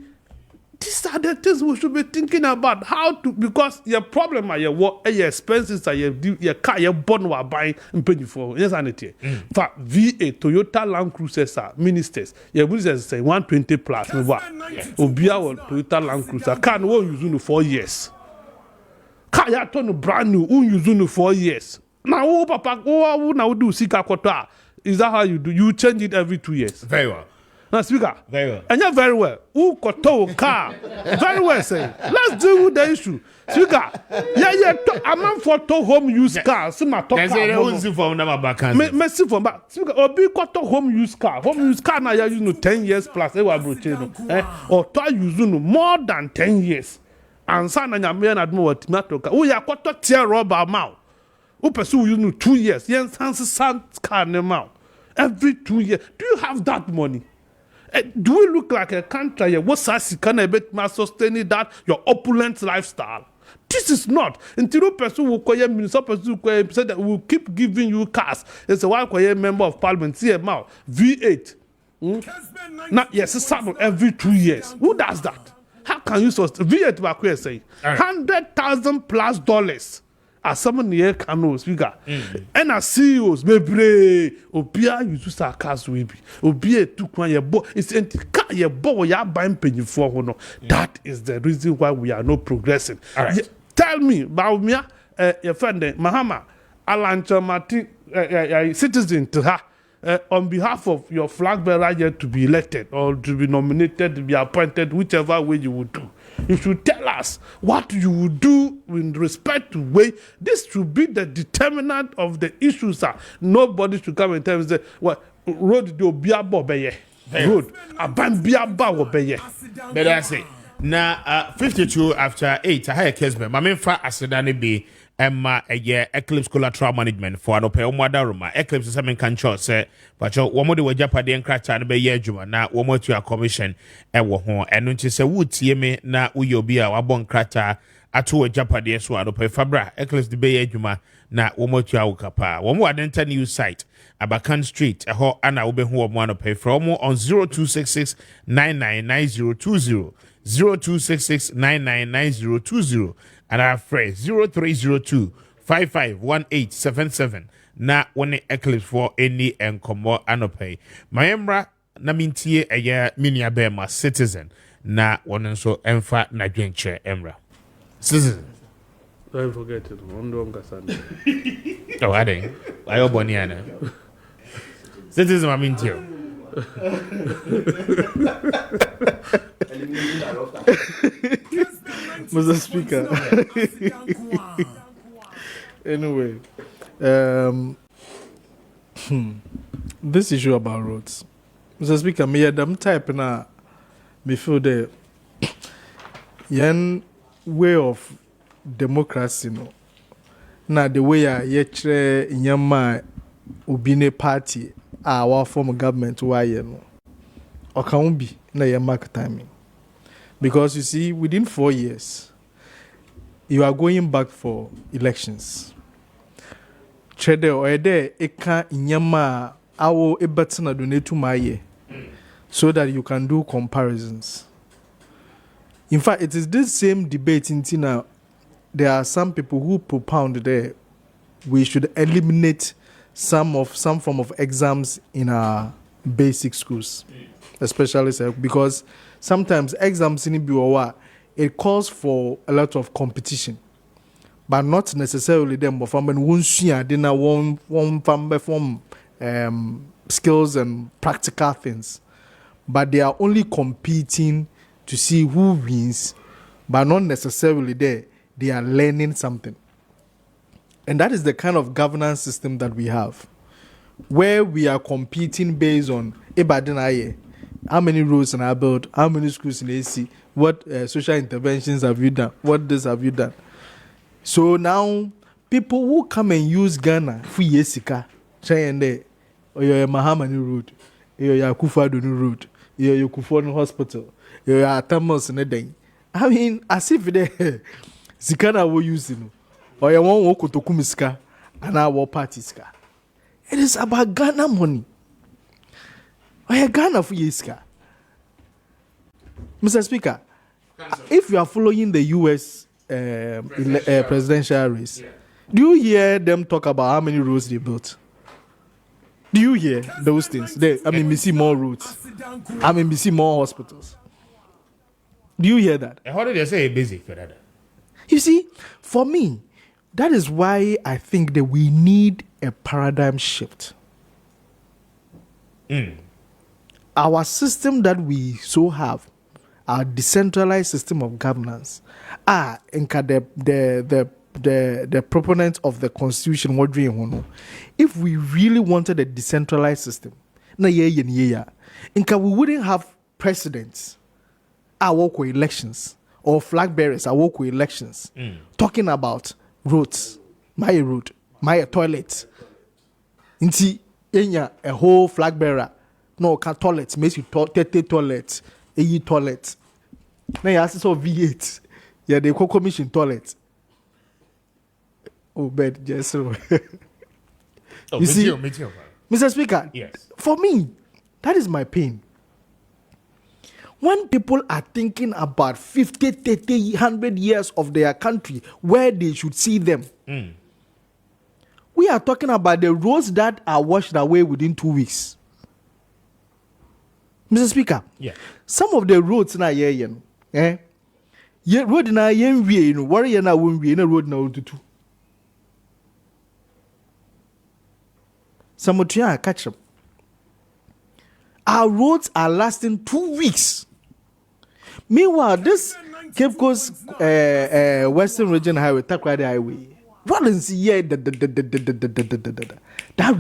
these are the things we should be thinking about. How to, because your problem are your work, your expenses are your car, your bond we buying and paying for. Yes, and it. For VA Toyota Land Cruisers ministers, your ministers say 120 plus. Obia Toyota Land Cruiser can won't use 4 years. Car ya turn brand new, you 4 years. Now, papa, now do sika kota. Is that how you do? You change it every 2 years. Very well. Now, speaker. Very well. And you're very well. Who koto car? Very well, say. Let's deal with the issue. Speaker. Yeah. I'm not for to home use car. See my talk. Messi from back. Speaker. Obi koto home use car. Home use car now you 10 years plus. Or to use more than 10 years. ansa na nyame na admo watimi atoka wo ya kwato tie rubber ma wo pursue you know 2 years yen sans car ne ma every 2 years. Do you have that money? Do we look like a country what can I bet ma sustain that your opulent lifestyle? This is not. Until person will call you minister, person will say that we will keep giving you cars. It's a while member of parliament. See a mouth V8. Now yes, it's every 2 years. Who does that? How can you sustain V8? Back here say $100,000+ as someone here can know speaker. And as CEOs, maybe Obia you to start cars will be Obia took one your boy. It's car your boy you are buying penny for no. That is the reason why we are not progressing. All right. Tell me, Baumia, your friend Mahama, Alancha Martin, citizen to her. On behalf of your flag bearer here to be elected or to be nominated, to be appointed, whichever way you would do. You should tell us what you would do with respect to way. This should be the determinant of the issues. Nobody should come and tell us that what road do biabo beye. Road aban biaba wo beye. But I say now 52 after 8 I had Kessben. My main fa asedane be Emma a year Eclipse collateral management for no pay Omadaruma. Eclipse is something can show say, but your one more the Japadi and crack and be year Juma now one more to your commission and home and when you say would see me na uyo be our bon cratter at 2 Japadi so I don't pay Fabra Eclipse the Bay Juma na one more to your capa. One more than 10 new site Abakan Street a ho and I will be home one pay for more on 0266 999020 0266 999020 and our phrase 0302 551877 na one Eclipse for any and combo anopay. Mayembra na mintie a year minia bema citizen na one so emfa na dwenche emra. Citizen. Don't forget it. Oh, I didn't. I hope Boniana. Citizen, I mintie. Mr. Speaker. Anyway, this issue about roads. Mr. Speaker, me adam type na before the yen way of democracy no. Na the way a yechre nyama ubine party our form of government why no. Okanbi na ye mark timing. Because you see, within 4 years, you are going back for elections. Trade or ede eka inyama awo ebatina donate maye, so that you can do comparisons. In fact, it is this same debate in Tina. There are some people who propound there we should eliminate some form of exams in our basic schools, especially because sometimes exams in BOA, it calls for a lot of competition, but not necessarily them. But from one from skills and practical things, but they are only competing to see who wins, but not necessarily there. They are learning something, and that is the kind of governance system that we have, where we are competing based on how many roads can I build? How many schools in AC? What social interventions have you done? What this have you done? So now, people who come and use Ghana for Yesika, try and there, or your Mahamani Road, your Kufadunu Road, your Kufon Hospital, your Atamos and a day. I mean, as if they Zikana will use you, or your one walk to Kumiska and our partyska. It is about Ghana money. I Ghana for Yiska. Mr. Speaker, if you are following the US presidential race, do you hear them talk about how many roads they built? Do you hear those things? We see more roads. We see more hospitals. Do you hear that? How did they say busy for that? You see, for me, that is why I think that we need a paradigm shift. Our system that we so have, our decentralized system of governance, the proponents of the constitution, if we really wanted a decentralized system, we wouldn't have presidents, our elections, or flag bearers awoke with elections talking about roads, my road, my toilet. Inti enya a whole flag bearer no can toilet makes you 30 toilet, 80 toilet. Now you ask so V8. Yeah, they call commission toilet. Oh, bed, just so. You see, Mr. Speaker, yes. For me, that is my pain. When people are thinking about 50, 30, 100 years of their country, where they should see them, we are talking about the roads that are washed away within 2 weeks. Mr. Speaker, some of the roads na road na worry na road na tutu. Some catch them. Our roads are lasting 2 weeks. Meanwhile, this Cape Coast Western Region Highway, Takrady Highway, what is here? That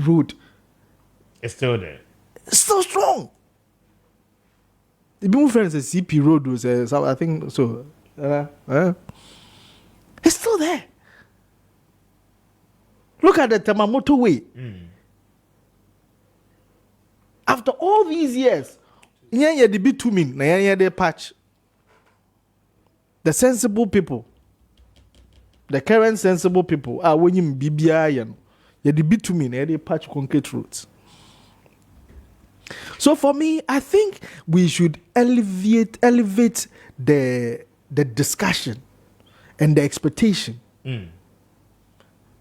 road is still there. It's still strong. The people friends say CP Road was, I think so. It's still there. Look at the Tamamoto Way. After all these years, the bitumen, the patch. The sensible people, the current sensible people are winning BBI, the bitumen, the patch concrete roads. So for me, I think we should elevate the discussion and the expectation.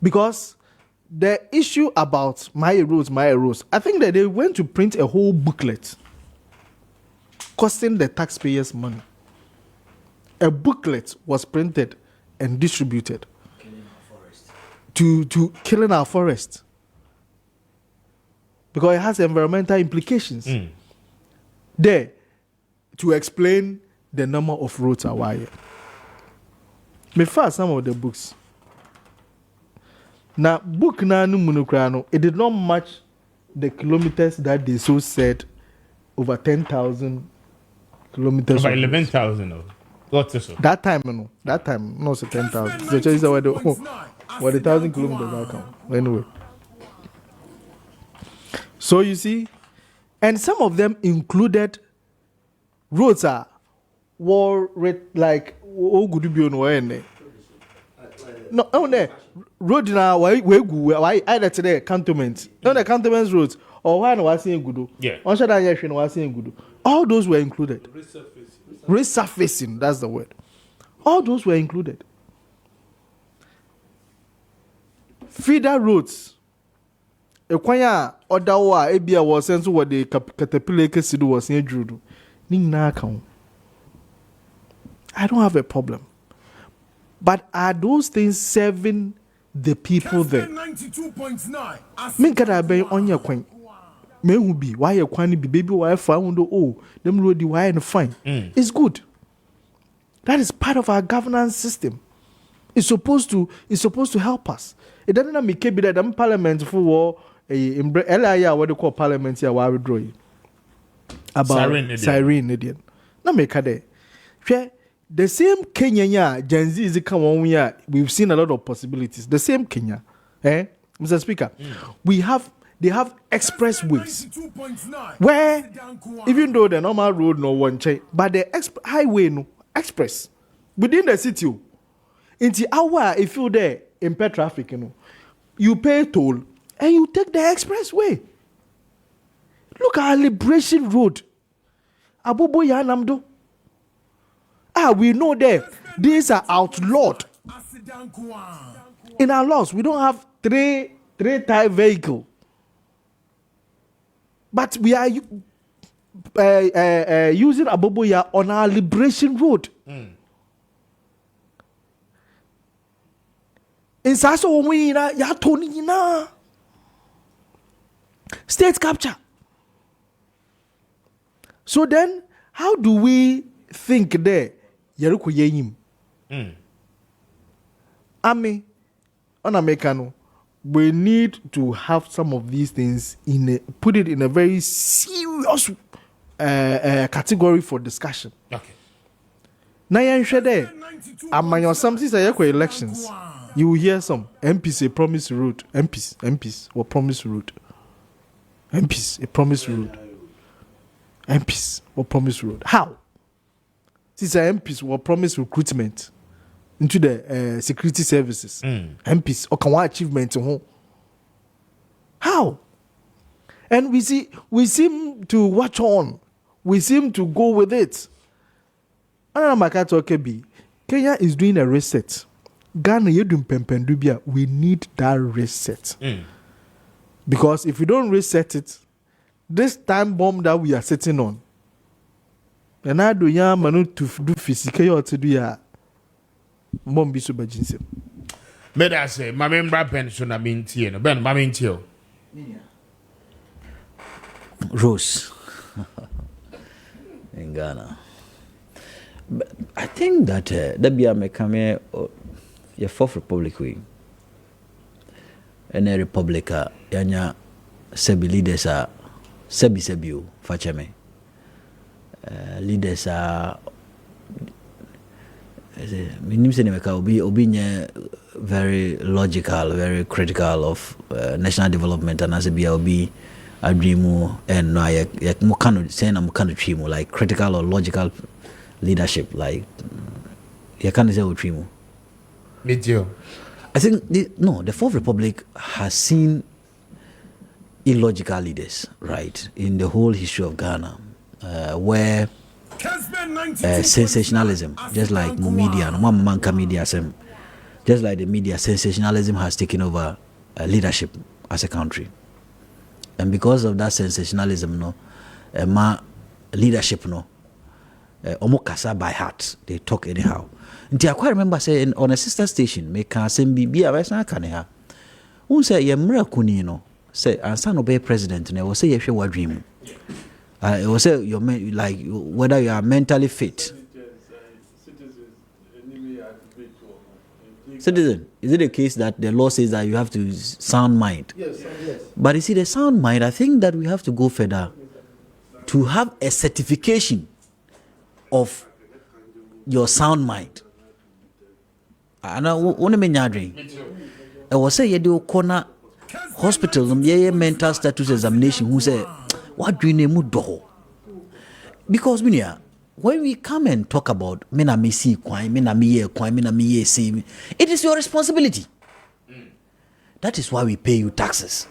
Because the issue about my roads, I think that they went to print a whole booklet costing the taxpayers money. A booklet was printed and distributed to killing our forest. Because it has environmental implications. There, to explain the number of roads are wired. Before some of the books. Now, book na no, it did not match the kilometers that they so said over 10,000 kilometers. Over 11,000. What's this? That time, no, so 10,000. The choice is where the 1,000 kilometers are come. Anyway. So you see, and some of them included roads are war like no road now why either today cantonment. No the cantonment roads or why no was saying good. Yeah. On should I was saying good. All those were included. Resurfacing, that's the word. All those were included. Feeder roads. Ekwanya odawa ebia was sense what the caterpillar kesidu was near Judo. Ning account. I don't have a problem. But are those things serving the people there? Me kada be onya kwan. Me hu bi why kwan bi baby why found oh them road why and fine. It's good. That is part of our governance system. It's supposed to help us. It doesn't make it be that them parliament for LIA what they call parliament here why we draw about Cyrene Indian. Na make there. The same Kenya, Gen Z is come on here. We've seen a lot of possibilities. The same Kenya, Mr. Speaker, they have expressways where even though the normal road no one change, but the highway no express within the city. Into hour if you're there in pay traffic, you pay toll and you take the expressway. Look at Liberation Road, Abubo Yanamdo. We know that these are outlawed. In our laws, we don't have three-type vehicle. But we are using Aboboya on our Liberation Road. In Sasso, we are state capture. So then, how do we think there? Yeruko yeyim. Ame, on Americano, we need to have some of these things put it in a very serious category for discussion. Okay. na yɛnhwɛ dɛ amanyɔsɛm si sɛ yɛkɔ elections you will hear some MPs a promise road MPs were promise road MPs a promise road MPs were promise road how since MPs were promise recruitment into the security services MPs or can one achievement how and we seem to watch on we seem to go with it. Kenya is doing a reset. Ghana yedum pempendubia. We need that reset. Because if we don't reset it, this time bomb that we are sitting on, and I do ya manu to do physical or to do ya bomb be super jinsem. But I say, my member pension I mean tieno. Ben, my mean tio. Rose in Ghana. But I think that the Bia may come here, your fourth republic we, and a republica, yanya sebi leaders are sebi facheme. Leaders are very logical, very critical of national development, and as a BLB. I dream and no, I kind of like critical or logical leadership, like you can't say what dream. I think the Fourth Republic has seen illogical leaders, right, in the whole history of Ghana, where sensationalism, just like media, just like the media, sensationalism has taken over leadership as a country. And because of that sensationalism, my leadership, omokasa by heart, they talk anyhow. Until I quite remember saying on a sister station, make a same be a vessel can who say ye miracle, say and son obey president, and I will say if you were dream. I will say you're like whether you are mentally fit. Citizen, is it a case that the law says that you have to sound mind? Yes. But you see, the sound mind, I think that we have to go further to have a certification of your sound mind. And I want to mean, I was say you do corner hospital, mental status examination. Who say what do you name do? Because when we come and talk about it is your responsibility. That is why we pay you taxes.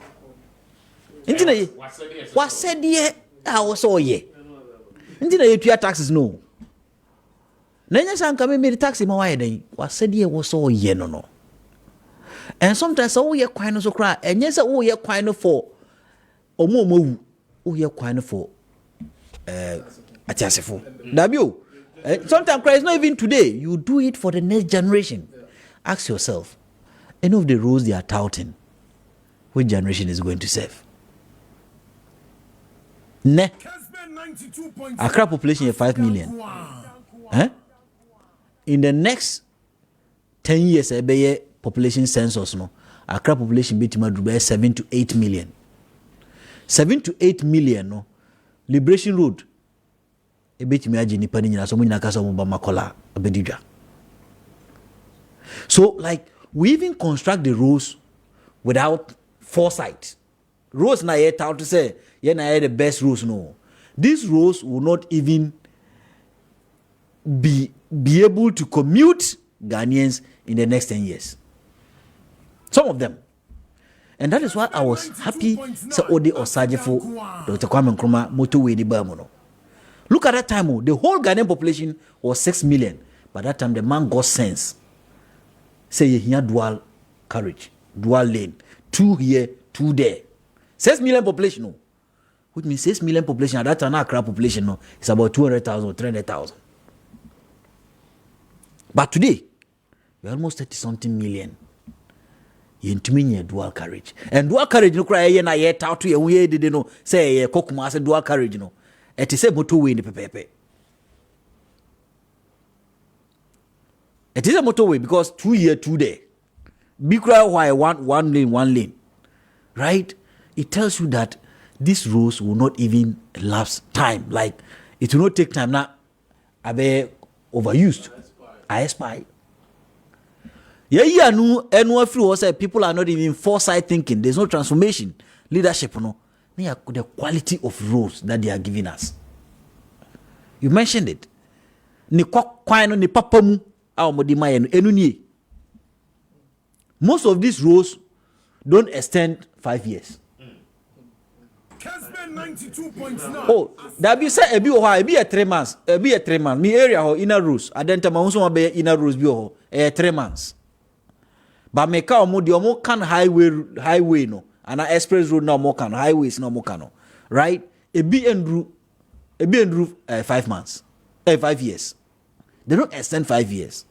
What said ye? I was all ye. You pay taxes no. Nanya san come me tax ma why then? What said ye was all ye no. And sometimes all ye kwai no so cry. And yes, all ye kwai no for omo all ye kwai no for Atiasefo. Dabio. Sometimes it's not even today. You do it for the next generation. Ask yourself, any of the rules they are touting, which generation is going to serve? Accra population is 5 million. In the next 10 years, a population census, Accra population be 7 to 8 million. 7 to 8 million, no. Liberation Road. So, like, we even construct the rules without foresight. Rules na yet out to say, na the best rules, no. These rules will not even be able to commute Ghanaians in the next 10 years. Some of them. And that is why I was happy to Ode Osajefo, Dr. Kwame Nkrumah, motorway the Bermuno. Look at that time, the whole Ghanaian population was 6 million. By that time, the man got sense. Say he had dual carriage, dual lane, 2 here, 2 there. 6 million population, no. Which means 6 million population, at that time, Accra population, no, it's about 200,000 or 300,000. But today, we're almost 30-something million. You dual carriage. And dual carriage, no cry, na yet out to you, did no say, Kokuma, say dual carriage, no. It is a motorway in the pepe. It is a motorway because 2 here, 2 there. Big cry why one lane. Right? It tells you that these rules will not even lapse time. Like, it will not take time now. Abe overused. I spy. Yeah, no, and what through say people are not even foresight thinking. There's no transformation, leadership, no. They are the quality of roles that they are giving us. You mentioned it. Ni kwano ni papamu au modima yenu enunye. Most of these roles don't extend 5 years. Kessben 92.9. Oh, that be say ebi oha ebi 3 months, ebi 3 months. Me area ho inner rules. Adenta ma unso ma be inner rules bi ho 3 months. But me ka omo di omo kan highway no, and express road no omo kan highways no omo kan no. Right? Ebi endru 5 months. 5 years. They don't extend 5 years.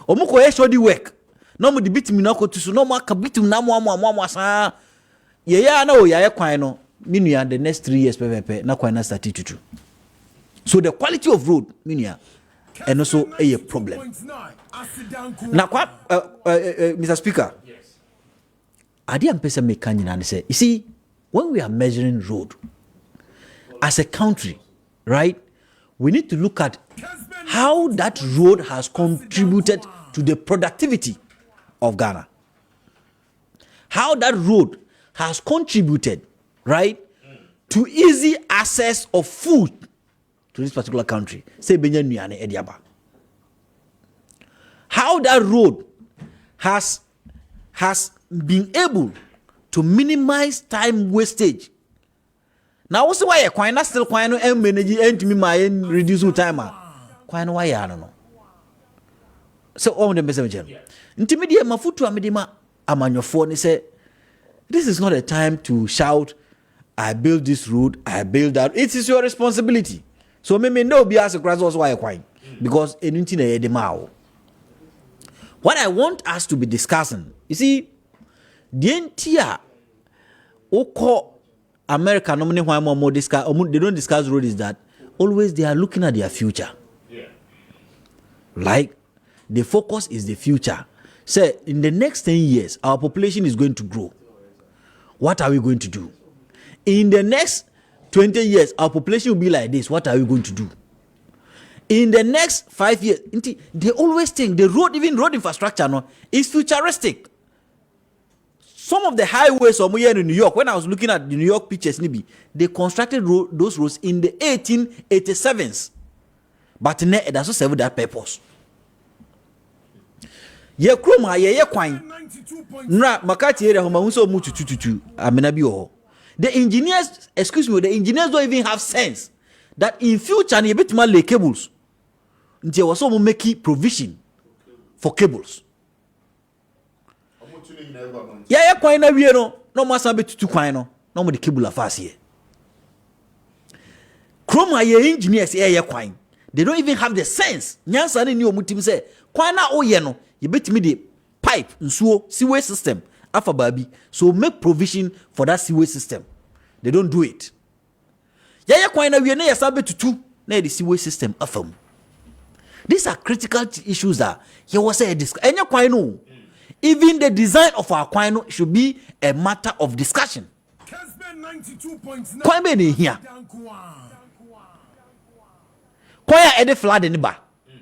Omo ko e shoddy work. No mo di bitim na ko tusu no mo aka bitim na mo asa. Ye ya na o ya ye kwan no. Minua the next 3 years pepepe na kwan na start tutu. So the quality of road minua and also a problem. Now Mr. Speaker. Yes. Adi ampesa me kan nyina say, you see, when we are measuring road as a country, right? We need to look at how that road has contributed to the productivity of Ghana. How that road has contributed, right, to easy access of food to this particular country. Say Benja Nuyane Ediaba. How that road has been able to minimize time wastage. Now, what's why a quina still quino and manage and me my reduce time? Quino why I don't know. So, all the messenger. Intermediate Mafutu Amidima Amanyo phone say, this is not a time to shout, I build this road, I build that. It is your responsibility. So, maybe no be as a grass also why a quine because anything a demao. What I want us to be discussing, you see, the entire Oko America, normally why more discuss, they don't discuss road is that always they are looking at their future. Yeah. Like the focus is the future. Say in the next 10 years, our population is going to grow. What are we going to do? In the next 20 years, our population will be like this. What are we going to do? In the next 5 years, they always think the road, even road infrastructure, no, is futuristic. Some of the highways here in New York, when I was looking at the New York pictures, they constructed those roads in the 1887s. But now it doesn't serve that purpose. Ye kroma ye kwan. Nra makati area homa unso mu tututu amena bi ho. The engineers, the engineers don't even have sense that in future they betima lay cables. Nti was so make provision for cables. Yeah, kwan na wie no masa be tutu kwan no mo de cable afase here. Kroma ye engineers kwan. They don't even have the sense. Nyansa ni omutim say kwan na oye no ye betimi de pipe nsuo sewage system afa babi, so make provision for that sewage system. They don't do it. Yeah, kwan na wie na yesa be tutu na the sewage system afam. These are critical issues that here was a discussion. Enya kwan no. Even the design of our kwano should be a matter of discussion. Kwame ni here. Kwaya ede flood in the bar.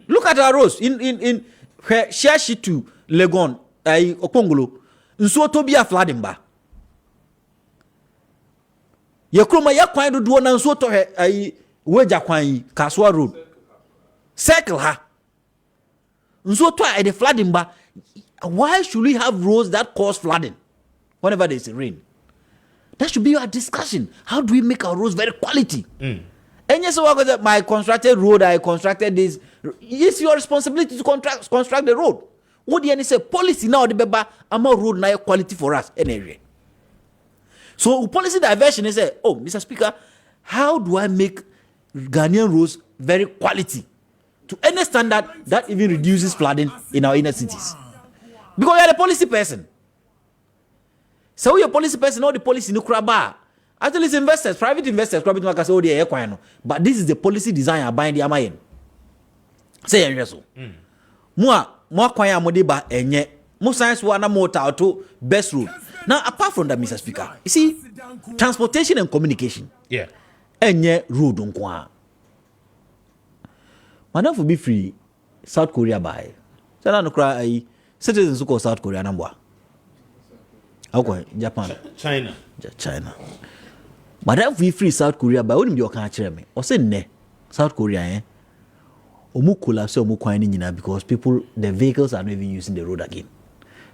Look at our roads in Shashi to Legon, Okongolo. Nso to be a flood in bar. Yakroma ya kwano do na nso to weja kwan Kaswa Road. Circle ha. Nso to ede flood in bar. Why should we have roads that cause flooding whenever there's a rain? That should be our discussion. How do we make our roads very quality? And yes, my constructed road, I constructed this. It's your responsibility to construct the road. What do you say? Policy now, the beba, I'm a road now quality for us in area. So policy diversion is say, oh, Mr. Speaker, how do I make Ghanaian roads very quality to any standard that even reduces flooding in our inner cities? Because you are the policy person. So you're a policy person, all the policy no craba. Actually, it's investors, private investors, but this is the policy design I bind the amayen. Say yes. More kwaya modiba enye. More science wana more to best road. Now, apart from that, Mr. Speaker, you see, transportation and communication. Yeah. Enye road unkwa. Madam for be free. South Korea by. So now no cry citizens who go South Korea number. Okay, Japan. China. But if we free South Korea by wouldn't be your country me. Or say ne South Korea Omu collapse omu kwani nyina because the vehicles are not even using the road again.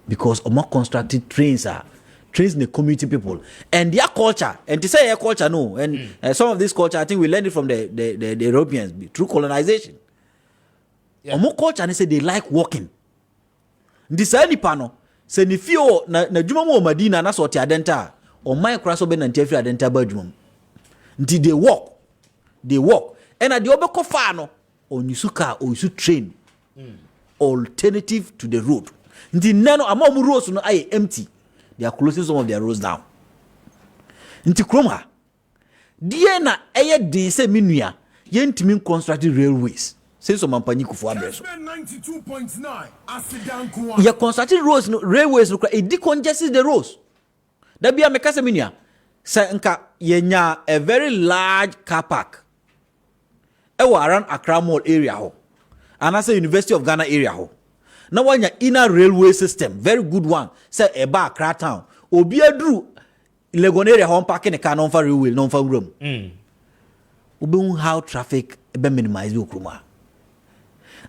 Because omu constructed trains in the community people and their culture and to say their culture no and some of this culture I think we learned it from the Europeans through colonization. Omu culture they say they like walking. This any pano say ni fio na juma mo Madina na so ti adenta o my kraso be na ntefi adenta ba juma. Nti they walk and at the obeko fa no on you car or you train alternative to the road. Nti nano amomu roads no aye empty. They are closing some of their roads down. Nti kroma die na eye den se menua ye ntimi constructed railways. Say some mampani kufu abreso. 92.9 asidan ya constructed roads no railways no e decongest the roads. Da bia me kase menua say nka ye nya a very large car park around Accra Mall area ho. And I say University of Ghana area ho. Now one inner railway system, very good one. Say Eba Accra town. Obi adru Legon area home parking a car non for railway, non for room. Obi how traffic be minimize you kruma.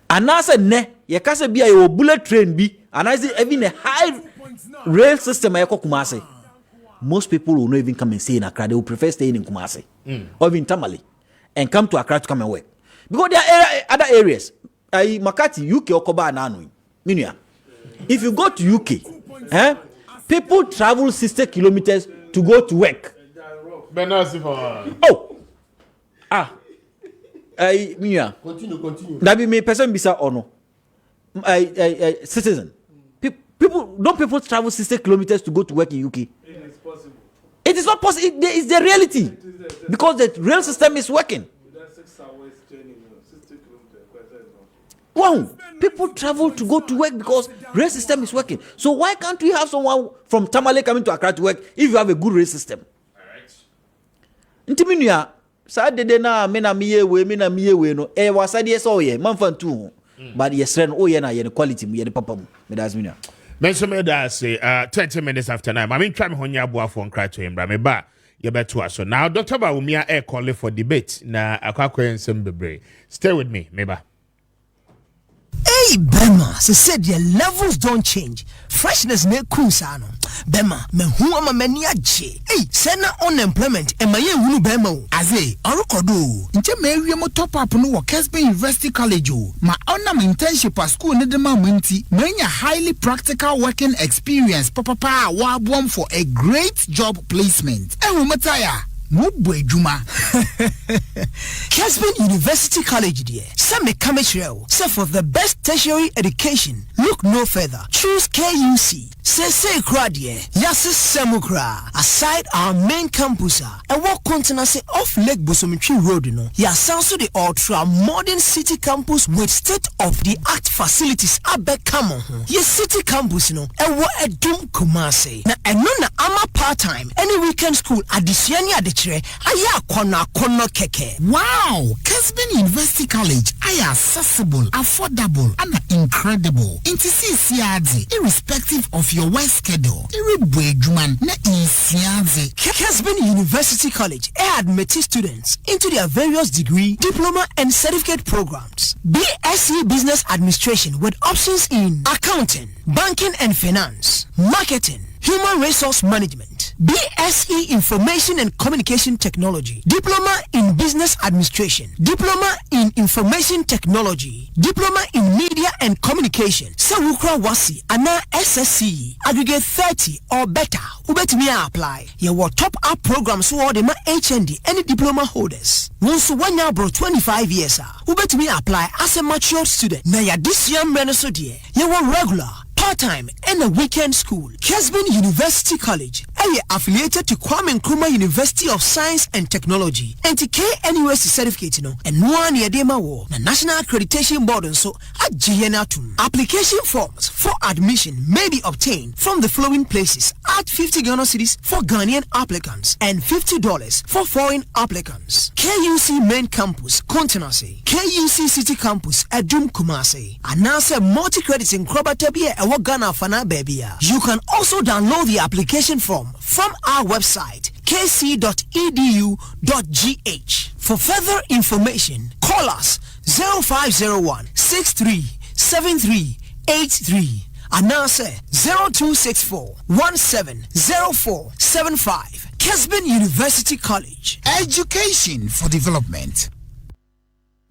And I say ne, ye kase bia your bullet train bi, and I say even a high rail system ayeko Kumasi. Most people will not even come and stay in Accra. They will prefer staying in Kumasi or even Tamale and come to Accra to come and work. Because there are other areas. Makati, UK, Okoba, and Anui. Minya. If you go to UK, people travel 60 kilometers to go to work. Oh! Minya. Continue. That be me person bisa or no? Citizen. People travel 60 kilometers to go to work in UK? It is possible. It is not possible. It's the reality. Because the rail system is working. Wow, people travel to go to work because rail system is working. So why can't we have someone from Tamale coming to Accra to work if you have a good rail system? Alright. Intiminia, Saturday na mena miye we no. Wasadi eso ye, manfan tu. But yes, na ye quality ye papa mu. Me das minia. Mention me that say 20 minutes after 9. I mean try me honya boa for cry to him, me ba ye beto aso. Now Dr. Bawumia air call for debate na akwakwa ensem bebre. Stay with me, meba. Hey Bema, said your levels don't change. Freshness ne kunsano. Bema, me who am a maniache. Hey, send unemployment and my young Bema. Aze, Arukodo. Inche me mo top up no Kessben University College. My honor internship at school ne dema minti. Many highly practical working experience. Papa wabwam for a great job placement. Hey, Mataya. Mubwe Juma. Kessben University College dear. Some Kameshrew. So for the best tertiary education, look no further. Choose KUC. Say Kradie. Yasis Samukra. Aside our main campus, and what contingency off Lake Bosomitri Road, also the ultra modern city campus with state-of-the-art facilities. Come yes, city campus, and what a doom Kumase. Now, and none ama part-time. Any weekend school at the Siania de Chire. Aya kono keke. Wow! Kessben University College. Aya accessible, affordable, and incredible. Into CCRD, irrespective of your work schedule. Kessben University College admits students into their various degree, diploma, and certificate programs. BSc Business Administration with options in accounting, banking and finance, marketing, human resource management, BSc Information and Communication Technology, Diploma in Business Administration, Diploma in Information Technology, Diploma in Media and Communication, Sawukra Wasi, Ana SSC, aggregate 30 or better. Ubetimi apply. Your top up programs who are the HND, any diploma holders. Once 1 year bro 25 years, Ubetimi apply as a mature student. Now ya this young man so dear, you were regular, part-time, and a weekend school. Kessben University College, affiliated to Kwame Nkrumah University of Science and Technology. And to KNUS certificate, and one year dema war. The National Accreditation Board and so at GNATUM. Application forms for admission may be obtained from the following places at 50 Ghana cedis for Ghanaian applicants and $50 for foreign applicants. KUC Main Campus, Kontenase. KUC City Campus, Adum Kumase. Announce multi-credits in Krobatabia and Ghana Fana Babia. You can also download the application form from our website kc.edu.gh. For further information, call us 0501 637383 and now say 0264 170475. Kessben University College. Education for development.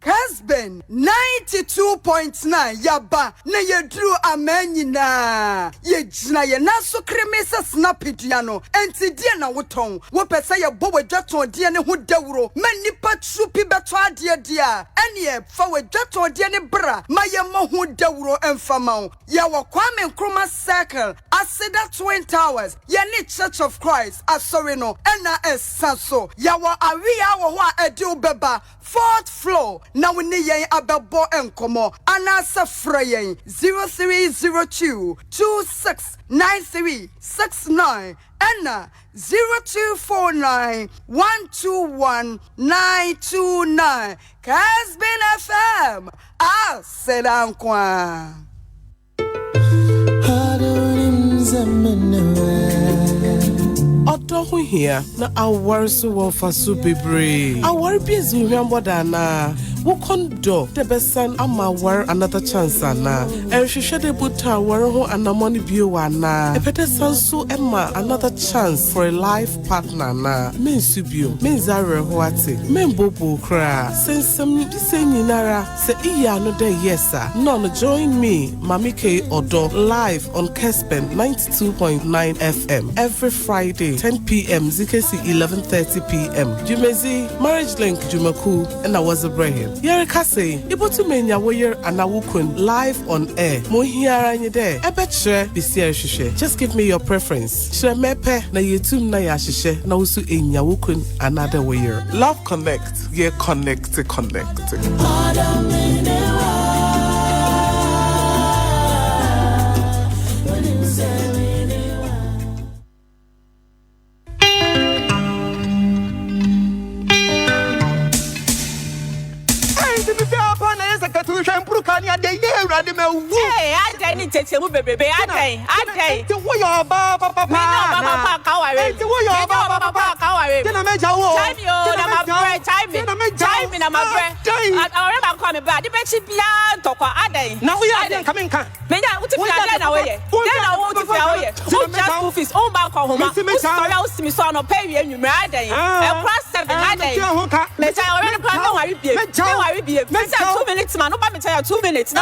Kessben 92.9 yaba na yedru amenyina yejina ye naso kremesa snapidiano enti die na woton wo pesa ye bo wadwaton die ne ho dawuro manipa trupi beto ade dia ene fa wadwaton die ne bra maye mo ho dawuro emfama ya wo Kwame Nkrumah Circle Aseda Twin Towers ye ne Church of Christ asori no ena esaso ya wo awia wo ho a edi ubeba 4th floor. Now we need yen ababo enkomo. Anasa frayen 0302 269369 Anna 0249 121 929. Kessben FM. Ah, sedankwa. Odo here na awar so wo fa so bebre awar bi ezu hwambo da na wo kondo de besan ama war another chance na ehwehwe de buta war ho anamoni bio wa na epete sanso ema another chance for a life partner na mensu bio menzare ho ate membobo kra sensem disenyinara se iya no de yesa no join me Maakye Odo live on Kessben 92.9 FM every Friday 10 p.m. Zikesi 11:30 p.m. Jumezi Marriage Link Jumaku and I was a brahim. Yereka say ibotu menya woyer anawukun live on air. Mo hiara nye de. Ebetre bisia hwehwe. Just give me your preference. Shre mepe na yetum na ya hwehwe na usu enya wukun another woyer. Love connect. Ye connect. Hey, I didn't take you, baby. I did. To who your papa, man. Oh, 2 minutes.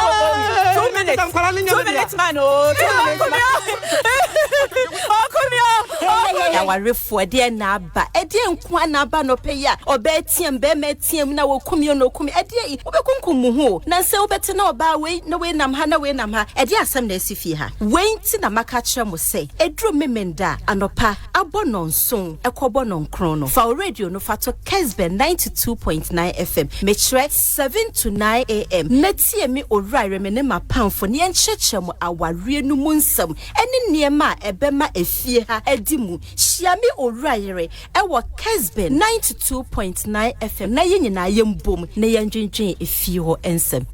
Our refu dear naba. Edian kwanaba no peya. Or betiam be metiam na wo kumio no kumi. Edia obekunkumu. Nanse obeti na oba we no we namha na we namha. Edia asem na esifi ha. Wenti na makacha mo say. Edro memenda anopa abo nonson ekobo nonkron no. Fa radio no fa to Kessben 92.9 FM. Metre 7 to 9 AM. Netie me orire me ne mapamfo ne enchechemu aware no munsam. Ene niema ebema efie ha edimu. Shiami orire ewo Kessben 92.9 FM. Na yenyina yembom na yendwendwen efie ho ensem.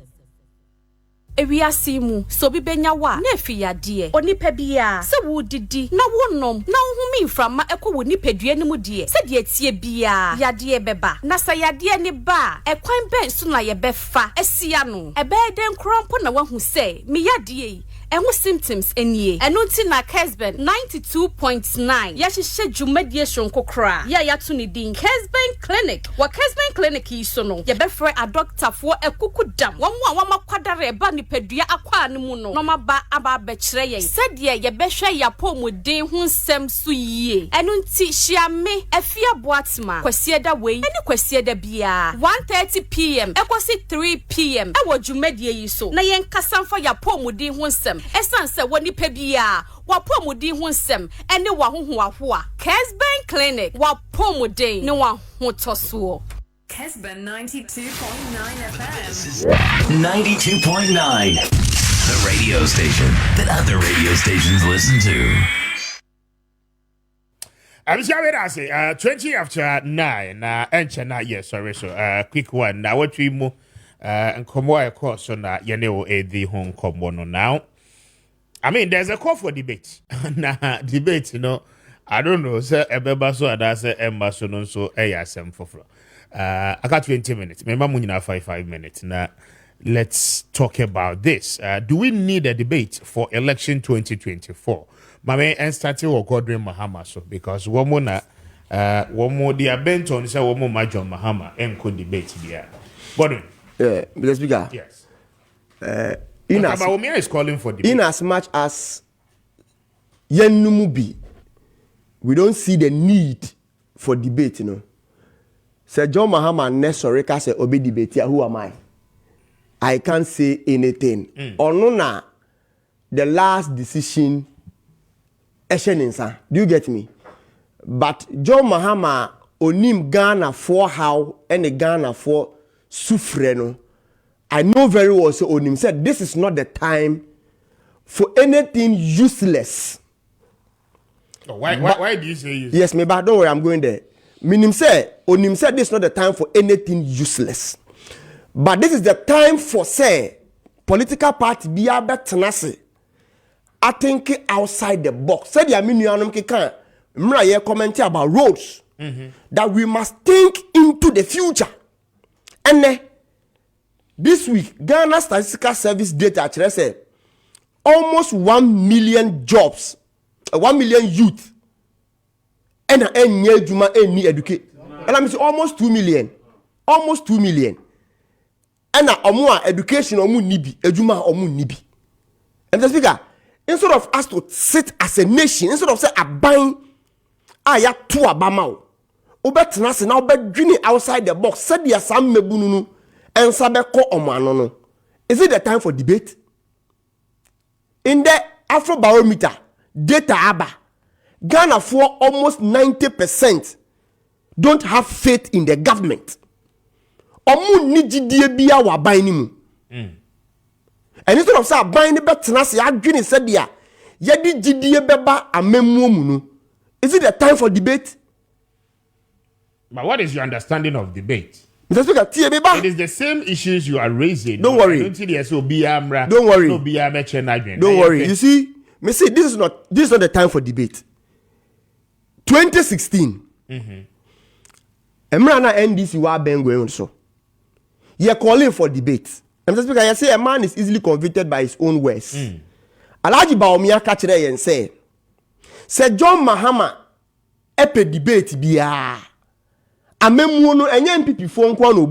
Ewiase mu so bi benya wa na afi yade onipa bia se wo didi na wonom na wohumi mframa ekọ wo nipadua ne mu de se de atie bia yade beba na sa yade ne ba ekwan ben so na ye befa esia no ebe den krompo na wahu se me yade enwo symptoms enie eno nti na Kessben 92.9 ya hihye dwumadie hronkokra ya yato ne din Kessben Clinic wa Kessben Clinic yi so no ye befre a doctor fo ekukudam wo mo a wamakwadare ba nipadua akwa ne mu no no maba aba bekire yen sede ye behwe ya pomuden hu nsem so yie eno nti hyiame afia boatma kwasieda wei ene kwasieda bia 1:30 p.m. ekosi 3 p.m. ewo dwumadie yi so na yen kasamfa ya pomuden hu nsem nsɛm ɛsan sɛ wɔ nipa bia wapɔmuden ho nsɛm ɛne wahohoahoa Kessben clinic wapɔmuden ne wahotɔsoɔ. Kessben 92.9 FM. This is 92.9, the radio station that other radio stations listen to. I'm sorry, I say 20 after 9. And yes, sorry, so quick one. Now, what we move and come more course on that, you know, the home come on now. I mean, there's a call for debate. Nah, debate, you know. I don't know, sir. Ebeba so that's Emma so so ASM for floor. I got 20 minutes. Remember, we have 5 minutes. Now, let's talk about this. Do we need a debate for election 2024? Mame and starting with Godwin Mahama so because one more the Benton say one more Major Mahama and could debate there. Godwin. Yeah, Mr. Speaker. Yes. Obama is calling for debate. In as much as Yenumubi, we don't see the need for debate, you know. Sir John Mahama Nesoreka say obe debate. Who am I? I can't say anything. Onuna, the last decision. Do you get me? But John Mahama onim Ghana for how and the Ghana for sufreno. I know very well. So onim said this is not the time for anything useless. Oh, why do you say useless? Yes, maybe don't worry, I'm going there. Onim said this is not the time for anything useless. But this is the time for say political party be a better. I think outside the box. Said ya minuanum keka. Mra ye comment about roads. That we must think into the future. And this week, Ghana Statistical Service data actually say almost 1 million jobs, 1 million youth. And any juma any educate. And I mean almost 2 million. Almost 2 million. And omo education omu nibi, ejuma omu nibi. And the speaker, instead of us to sit as a nation, instead of say aban aya to abamao, obetena se na obedwini outside the box. Said ya sam mebununu and sabeko omanono. Is it the time for debate? In the Afrobarometer data aba, Ghana for almost 90% don't have faith in the government. Omu nijidie biya wa bani mu. And instead of say buying the betnas ya adwini said ya yedi gidie beba amemu mu. Is it the time for debate? But what is your understanding of debate? Mr. Speaker, it is the same issues you are raising. Don't worry. Don't worry. Don't worry. You see, me say this is not the time for debate. 2016. Emrana NDC wa ben going so. You're calling for debate. Mr. Speaker, you say a man is easily convicted by his own words. Alaji Baumia catch there and say John Mahama epe debate biya. Amemu no enye MPP phone kwa no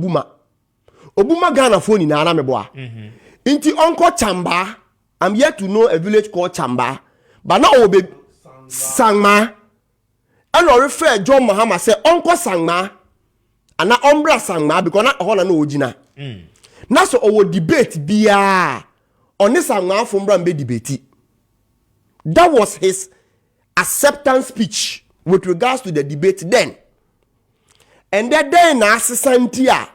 Obuma Ghana phone ni ana meboa. Inti onko Chamba, I'm yet to know a village called Chamba, but now obe Sangma. And I refer John Mahama say onko Sangma, and na ombra Sangma because na hona no ojina. Na so owo debate biya on this Sangma from Brambe debate. That was his acceptance speech with regards to the debate then. And that day na asisantia.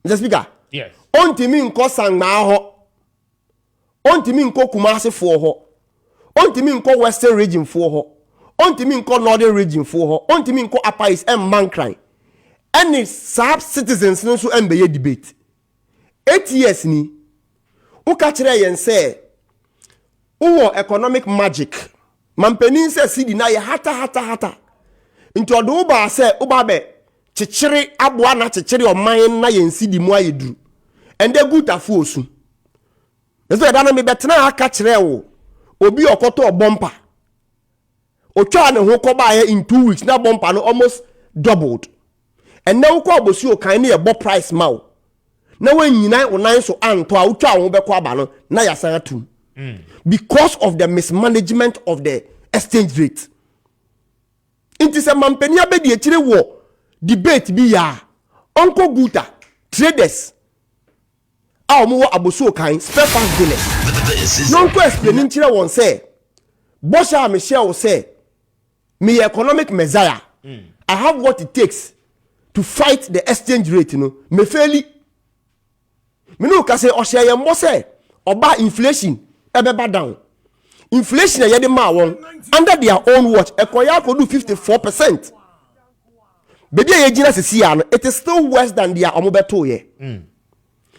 Mr. Speaker. Yes. Ontimi nko Sangma ho. Ontimi nko Kumasi for ho. Ontimi nko Western region for ho. Ontimi nko Northern region for ho. Ontimi nko Upper East and Mankrai. Any sub citizens no so embeye debate. 8 years ni. Uka kire yen say uwo economic magic. Mampeni se sidi na ye hata. Into odo ba say uba be chichiri abua na chichiri oman na yen sidi mu ayedru. Ende guta fu osu. Eso e dana me betena aka kire wo. Obi okoto bompa. Otwa ne ho koba ye in 2 weeks na bompa no almost doubled. And now ko obosi o kan na ye bo price ma o. Na when nyina onan so anto a utwa ho beko aba no na ya san atum. Because of the mismanagement of the exchange rate. Inti se mampeni abedi ekire wo debate bi ya onko guta traders a omo wo abosu kan spare parts dealers This is no question nchire won say Bosha Michelle say me economic messiah. I have what it takes to fight the exchange rate, me fairly me no ka say o share ye mo say oba inflation ebeba down. Inflation ye de ma won under their own watch ekoya ko do 54%. Baby ye gina se sia no, it is still worse than their omobeto ye.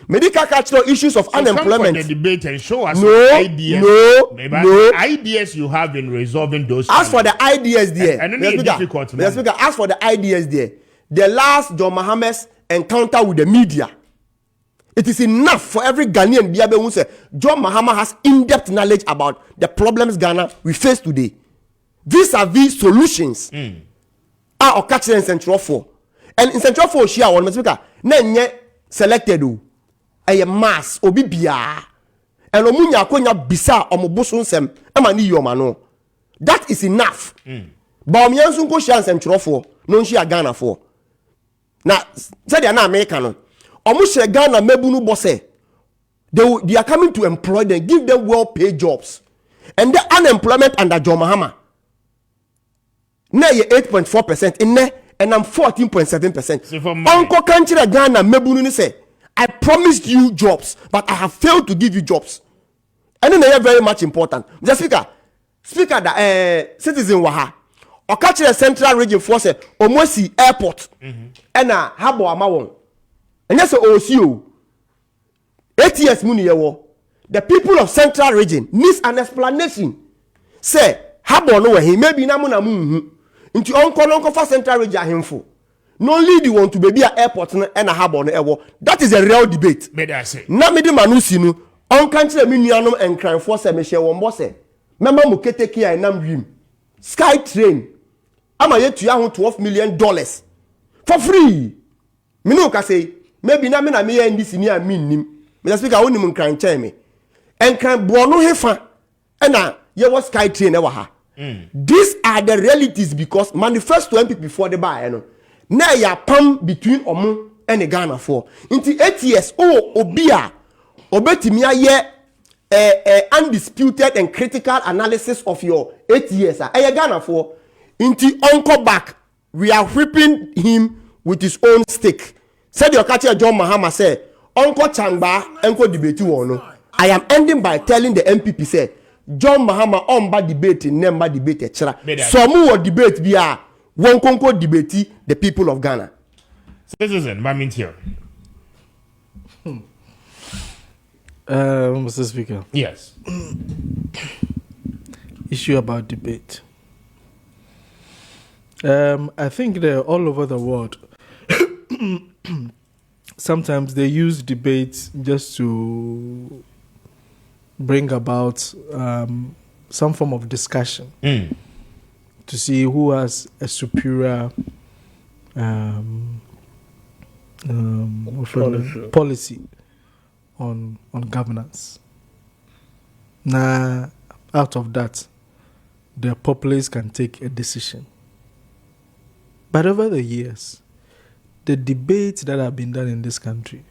Medical cultural issues of unemployment. Come for the debate and show us ideas. No. Ideas you have in resolving those. As for the ideas there, and difficult. As for the ideas there, the last John Mahama's encounter with the media, it is enough for every Ghanaian Biabe who say John Mahama has in-depth knowledge about the problems Ghana we face today. These are these solutions. Are catching in Central 4. And in Central 4, she are one speaker. Nenye selected a mass obi bia. And omunya konya bisa omoboso nsem amani yomano. That is enough. Ba omiansu ko share Central 4, no share Ghana 4. Na say they na America no. Omu share Ghana mebunu bose. They are coming to employ them, give them well-paid jobs. And the unemployment under John Mahama na ye 8.4% in ne and I'm 14.7%. Uncle Kanchira Ghana mebunu ni say I promised you jobs, but I have failed to give you jobs. And then they are very much important. The speaker that citizen waha or catch the central region force Omosi airport and habo amawon. And yes OCO 8 years muni yewo. The people of central region needs an explanation. Say habo no he maybe na mu into uncle for central region ahemfo. No lead you want to be at airport and a harbor no. That is a real debate. May I say? Na me de manusi no on country me nuanom and cry for say me share won boss e. Member mo keteke ya nam dream. Sky train. Ama ye tuya ho $12 million for free. Me no ka say maybe na me ya ndisi ni aminnim. Me speak I wonim nkran chen me. Enkran bo no hefa. Na ye was sky train e wa ha. These are the realities because manifesto MP before the buy no. Na ya pam between omo and the Ghana for. Into 8 years obia obetimi aye undisputed and critical analysis of your 8 years. Ghana for into uncle back we are whipping him with his own stick. Said your catcher John Mahama say Uncle Changba uncle debate no. I am ending by telling the MPP say John Mahama on bad debate number debate etc. So mu debate bia won konko debate the people of Ghana. Citizen Mamintio. Mr. Speaker. Yes. Issue about debate. I think they're all over the world. Sometimes they use debates just to bring about some form of discussion to see who has a superior policy on governance. Now, out of that, the populace can take a decision. But over the years, the debates that have been done in this country,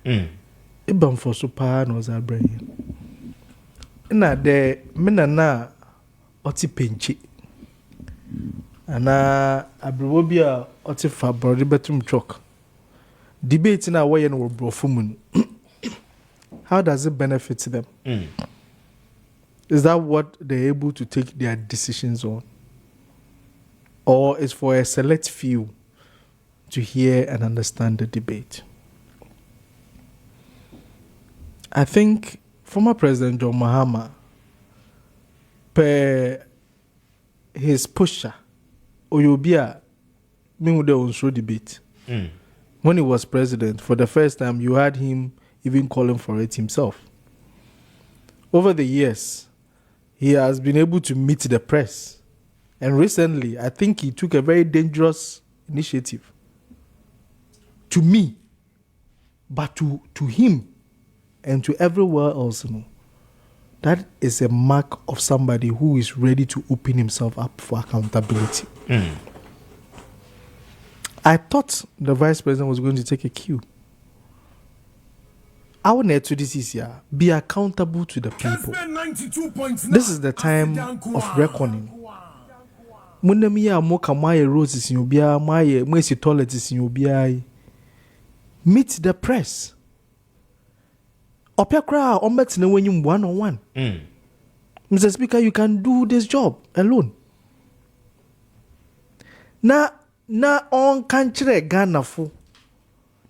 even for super knows our brain. Na de menana oti penchi. Ana abrobia oti fabrodi betum chok. Debate na way and brofumun. How does it benefit them? Is that what they're able to take their decisions on? Or is for a select few to hear and understand the debate? I think former President John Mahama, per his pusher, Oyobia, Mingude Onsro debate. When he was president, for the first time, you had him even calling for it himself. Over the years, he has been able to meet the press. And recently, I think he took a very dangerous initiative. To me, but to him and to everywhere else, that is a mark of somebody who is ready to open himself up for accountability. I thought the vice president was going to take a cue. our net to this is here. Be accountable to the people. This is the time of reckoning. Munemiya moka maye roses in ubia maye mwesi toilets in ubia. Meet the press. Opekra ombetine when you 1-on-1. Mr. Speaker, you can do this job alone. Na on country Ghana for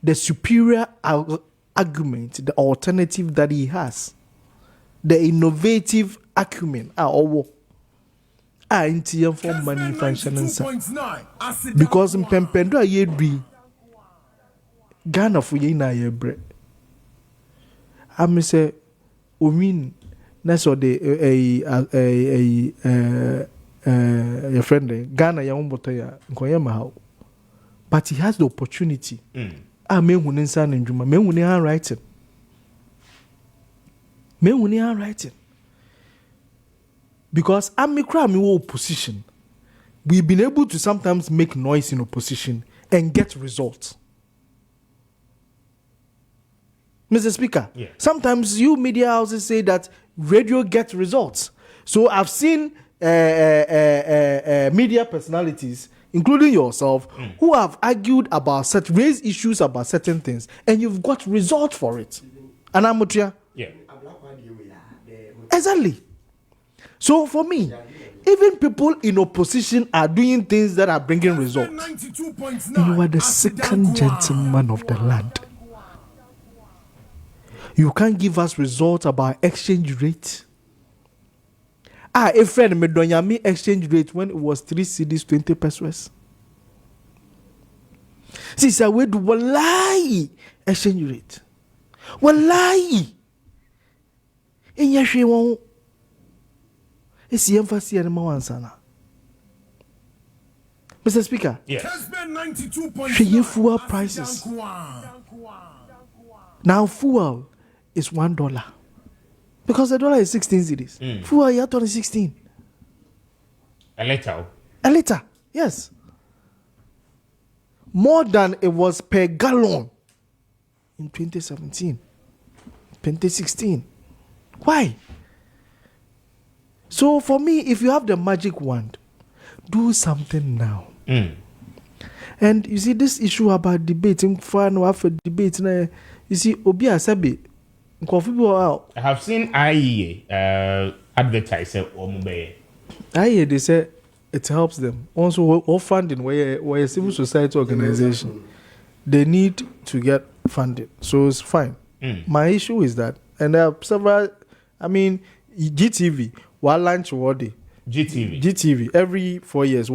the superior argument, the alternative that he has, the innovative acumen, NTM for money functioning. Because in Pempendo ye dream Ghana for ye na ye bread. I say, mean, that's what a friend Ghana ya umbotoya nkoyema how, but he has the opportunity. Me who san in Juma, me who handwriting. Me who handwriting. Because I'm a crime in opposition. We've been able to sometimes make noise in opposition and get results. Mr. Speaker, sometimes you media houses say that radio gets results. So I've seen media personalities, including yourself, who have argued about raised issues about certain things, and you've got results for it. And I'm exactly. So for me, even people in opposition are doing things that are bringing results. You are the second gentleman of the land. You can't give us results about exchange rate. A friend made me exchange rate when it was 3 cedis 20 pesos. See, sir, we do wallahi exchange rate. Wallahi. In your she won't. It's the emphasis and more answer. Mr. Speaker, she fuel prices. Now fuel is $1 because the dollar is 16 cedis. Fuel you have 16. A liter, yes. More than it was per gallon in 2017, 2016. Why? So for me, if you have the magic wand, do something now. And you see this issue about debating, after debate, you see, Obia Sabi, I have seen IEA advertise IEA, they say it helps them. Also, all funding, where a civil society organization, they need to get funded. So it's fine. My issue is that, and there are several, GTV, what launch what day? GTV, every 4 years,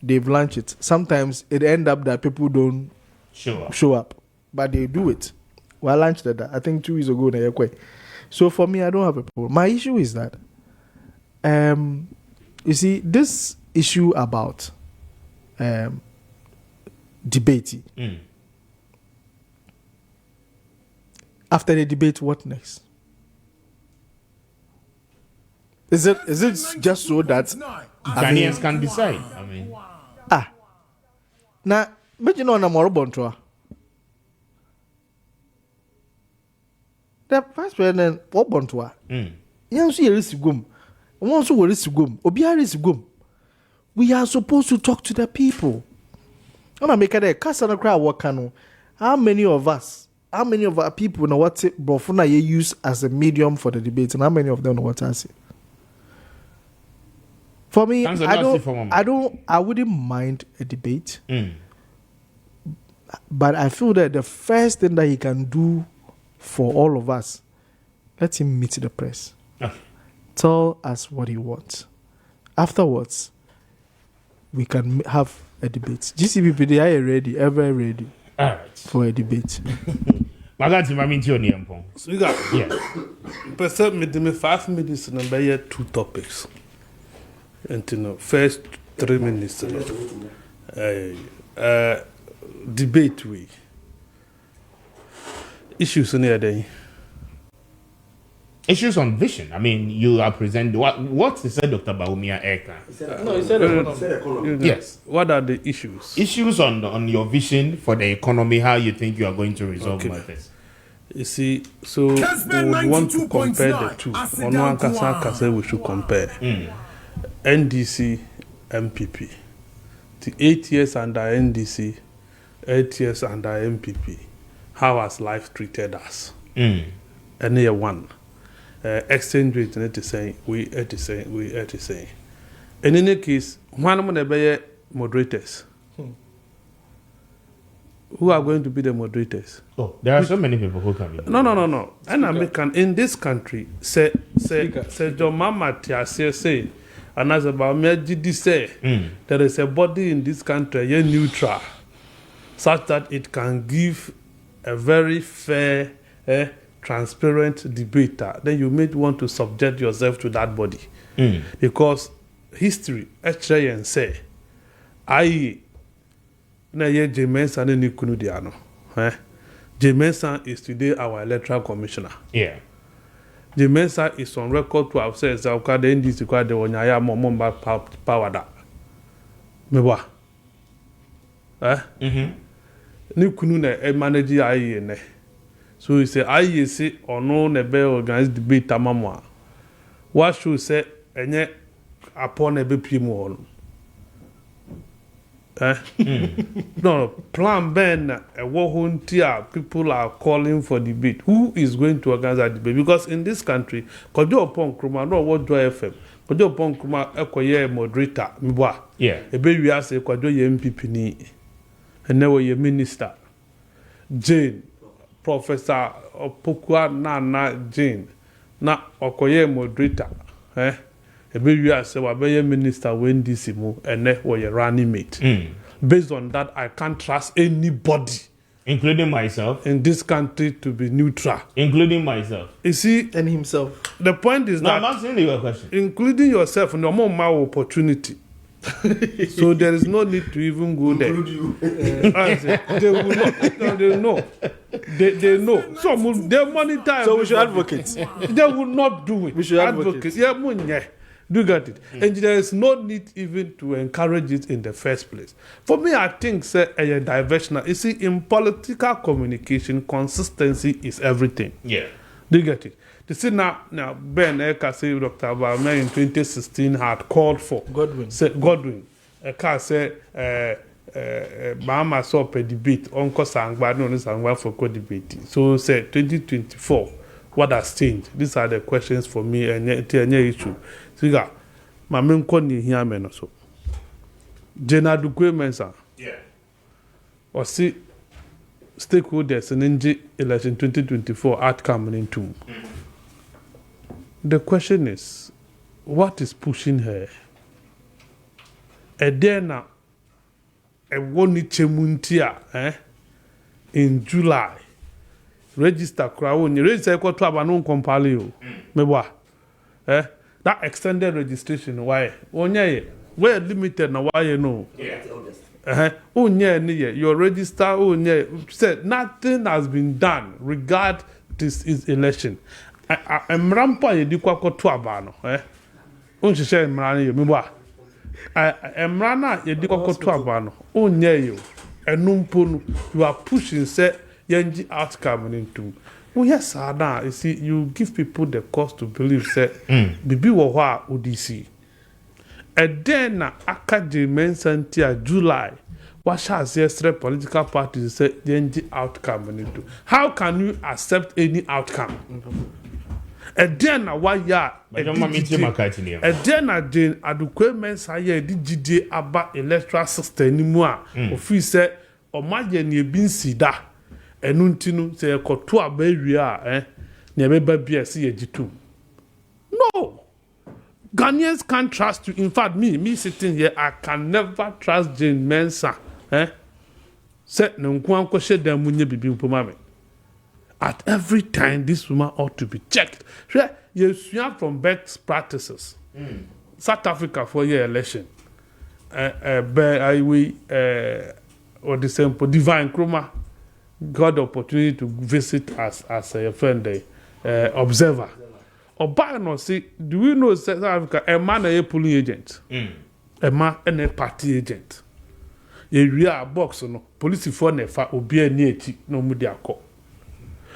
they've launched it. Sometimes it end up that people don't show up, but they do it. Well, I launched that I think 2 years ago. So for me, I don't have a problem. My issue is that, you see, this issue about debating. After the debate, what next? Is it just so that Ghanaians can decide? Now, but you know, I'm more bontoa. The vice president, what bontoa? You see, there is gum. Once we is gum, Obiara is gum. We are supposed to talk to the people. I'm gonna make a castle crowd. What can? How many of our people know what Brofuna you use as a medium for the debate, and how many of them know what I say? For me, I wouldn't mind a debate. But I feel that the first thing that he can do for all of us, let him meet the press. Tell us what he wants. Afterwards, we can have a debate. GCPP, they are ready, ever ready for a debate. So you got, me 5 minutes and I 2 topics. And first 3 minutes. Debate week. Issues on the day. Issues on vision. You are presenting what is said, Dr. Baumia Eka? No, he said economy. Yes. What are the issues? Issues on your vision for the economy, how you think you are going to resolve matters. You see, so we would want to compare the two. On one case, we should compare NDC, MPP. The 8 years under NDC, 8 years under MPP. How has life treated us? And year one. Exchange rate, and it is saying, we are the same. In any case, one of the moderators. Who are going to be the moderators? Oh, there are so many people who can be. No. And American in this country, say John Mama Tiasia say, and as about me say, there is a body in this country, a neutral, such that it can give a very fair, transparent debate. Then you may want to subject yourself to that body, because history, actually, and say, na ye Jameson and Nikunu Diano. Jameson is today our electoral commissioner. Yeah. Jameson is on record to have said that the NDC quite the Onyaya Momba power that. Mewa. Nikunu ne manage IE ne. So he say IE say or no nebe organized debate tamamwa. What should say enye upon a BPM No, plan Ben, a war people are calling for debate. Who is going to organize that debate? Because in this country, Kojo upon Kruma, no what do FM. Kojo upon Kruma, a moderator, Mwa. Yeah. A baby as a Kojo MPP ni, and now a minister. Jane, Professor Pokua na Jane, na Okoye moderator. A baby as a minister when this and then were running mate. Based on that, I can't trust anybody, including myself, in this country to be neutral, including myself. You see, and himself. The point is that I'm answering your question, including yourself, no more my opportunity. So there is no need to even go there. They will not. No, they know. They know. So they monitor. So we should advocate. They will not do it. We should advocate. Yeah. Do you get it? And there is no need even to encourage it in the first place. For me, I think a diversion. You see, in political communication, consistency is everything. Yeah. Do you get it? You see now Ben Eka say Dr. Abame in 2016 had called for Godwin. Eka say Mama saw per debate. Uncle Sangba no Sangba for co-debate. So say 2024. What has changed? These are the questions for me and any issue. Siga, my main koni here men so. Jena Dukwe Mensa. Yeah. Or see stakeholders in NG election 2024 outcome into. The question is, what is pushing her? Edena a woni chemuntia in July. Register crowd, you register to have an compile you. Meba. That extended registration, why? We're limited now, why you know? Your register, said nothing has been done regard this is election. I'm rampa yedikwa ko to abano, Unshe Mrani, Meba. I'm rana yedikwa ko to abano, you. You are pushing, say, Yanji outcome into. Oh yes, now you see, you give people the cause to believe say, Bibi wa udisi. And then Akaji mentioned July. What shall say political parties say Yanji outcome into? How can you accept any outcome? And then why ya? And then Jane Adukwe mensaye DGD about electoral system anymore. Ofi say Omaje ni bin sida. Enuntinu say koto abewia ne beba bia se yejitu. No. Ghanaians can't trust you. In fact, me sitting here, I can never trust Jane Mensah. Say no nko she dem munye bibi mpoma me. At every time, this woman ought to be checked. You from best practices. South Africa for your election. Or the same Divine Kruma got the opportunity to visit as a friend, observer. Oba no say, do we know South Africa a man a polling agent? A man and a party agent. A real box no police for nefa obi eni eti no mu dia ko.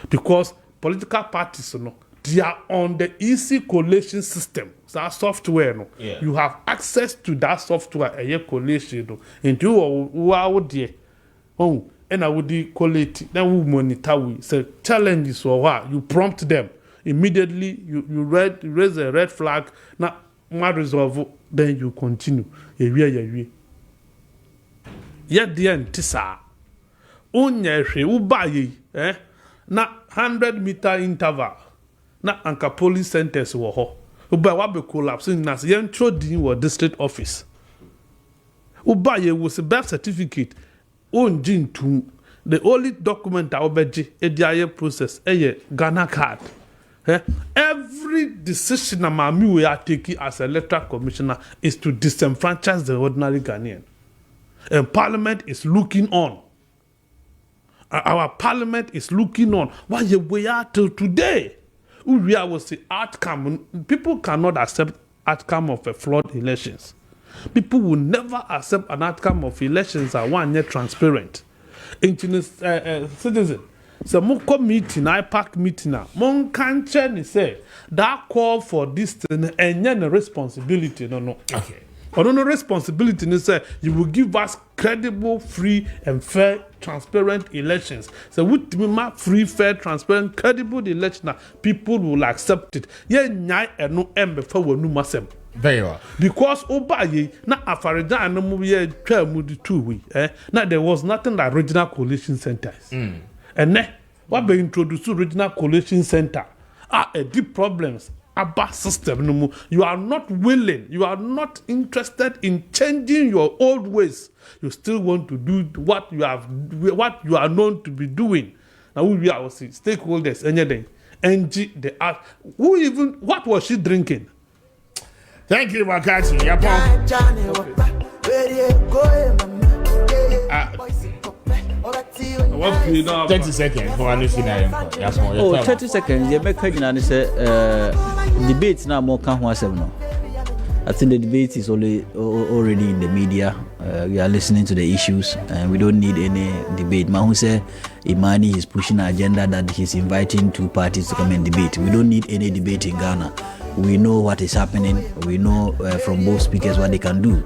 because political parties, they are on the easy collation system. That software, you have access to that software, a collation, into and I would collate, then we monitor. We say challenges or what you prompt them immediately. You raise a red flag. Now, my resolve. Then you continue. Yet the end, tisa. Unye ubayi, na 100-meter interval. Na anka police centers wo ho. Uba wa be collapsing nas yen trodi in district office. Ubayi was a birth certificate. The only document that obeji ediaye process Ghana card. Every decision we are taking as electoral commissioner is to disenfranchise the ordinary Ghanaian. And Parliament is looking on. Our Parliament is looking on. Why we are till today? We are was the outcome. People cannot accept outcome of a flawed elections. People will never accept an outcome of elections that one yet transparent. Citizen, so moko meeting, IPAC meeting, mon can't say that call for this thing and then responsibility. No. Okay. Or no responsibility. They say you will give us credible, free, and fair, transparent elections. So with me, free, fair, transparent, credible election, people will accept it. Yeah, nyai and no before we no masem. Very well. Because Obaye na Afarida and no movie 2 weeks. Now there was nothing like regional coalition centers. And then what be introduced to regional coalition center are deep problems about system. No, you are not willing, you are not interested in changing your old ways. You still want to do what you are known to be doing. Now we are stakeholders anything. NG the art. What was she drinking? Thank you, Makati. 30 seconds for an 30 seconds. You make question say debate now more can one no. I think the debate is already in the media. We are listening to the issues, and we don't need any debate. Mahu say Imani is pushing an agenda that he's inviting 2 parties to come and debate. We don't need any debate in Ghana. We know what is happening. We know from both speakers what they can do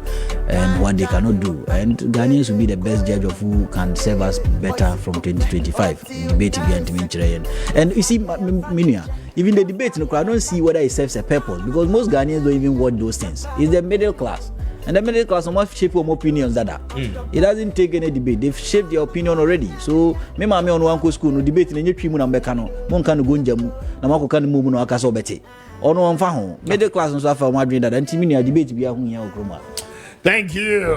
and what they cannot do. And Ghanaians will be the best judge of who can serve us better from 2025. Debate again. And you see, Minia, even the debate, I don't see whether it serves a purpose because most Ghanaians don't even watch those things. It's the middle class. And the middle class must shape more opinions than that. It doesn't take any debate. They've shaped their opinion already. So, me mama on one school no debate in any trimu na mbekano. Mon kanu gonjamu na mako kanu mumu no akaso bete. Ono amfa ho. Middle class no so afa mo adwen that ntimi ni debate bia hu ya okroma. Thank you.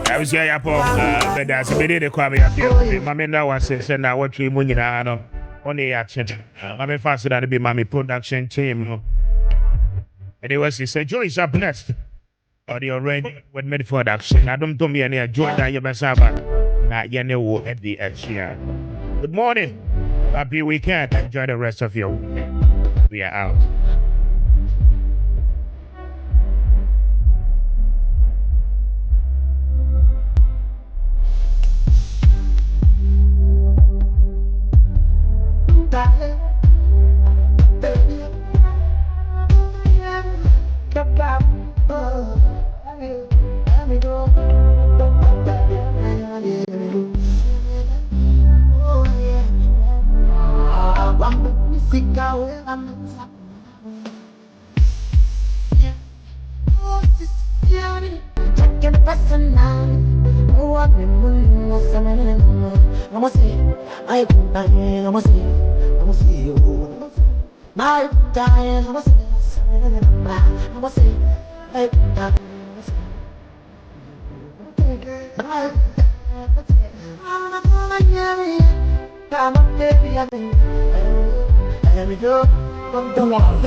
I was here but that's a bit of Kwame Appiah Kubi. Mama now was saying now what you money na only action. Mama faster than be mommy production team. And it was he said, Joy is up next. Or the already with made for action. I don't tell me any joy that you best have. Not yet at the edge here. Good morning. Happy weekend. Enjoy the rest of your weekend. We are out. Come on,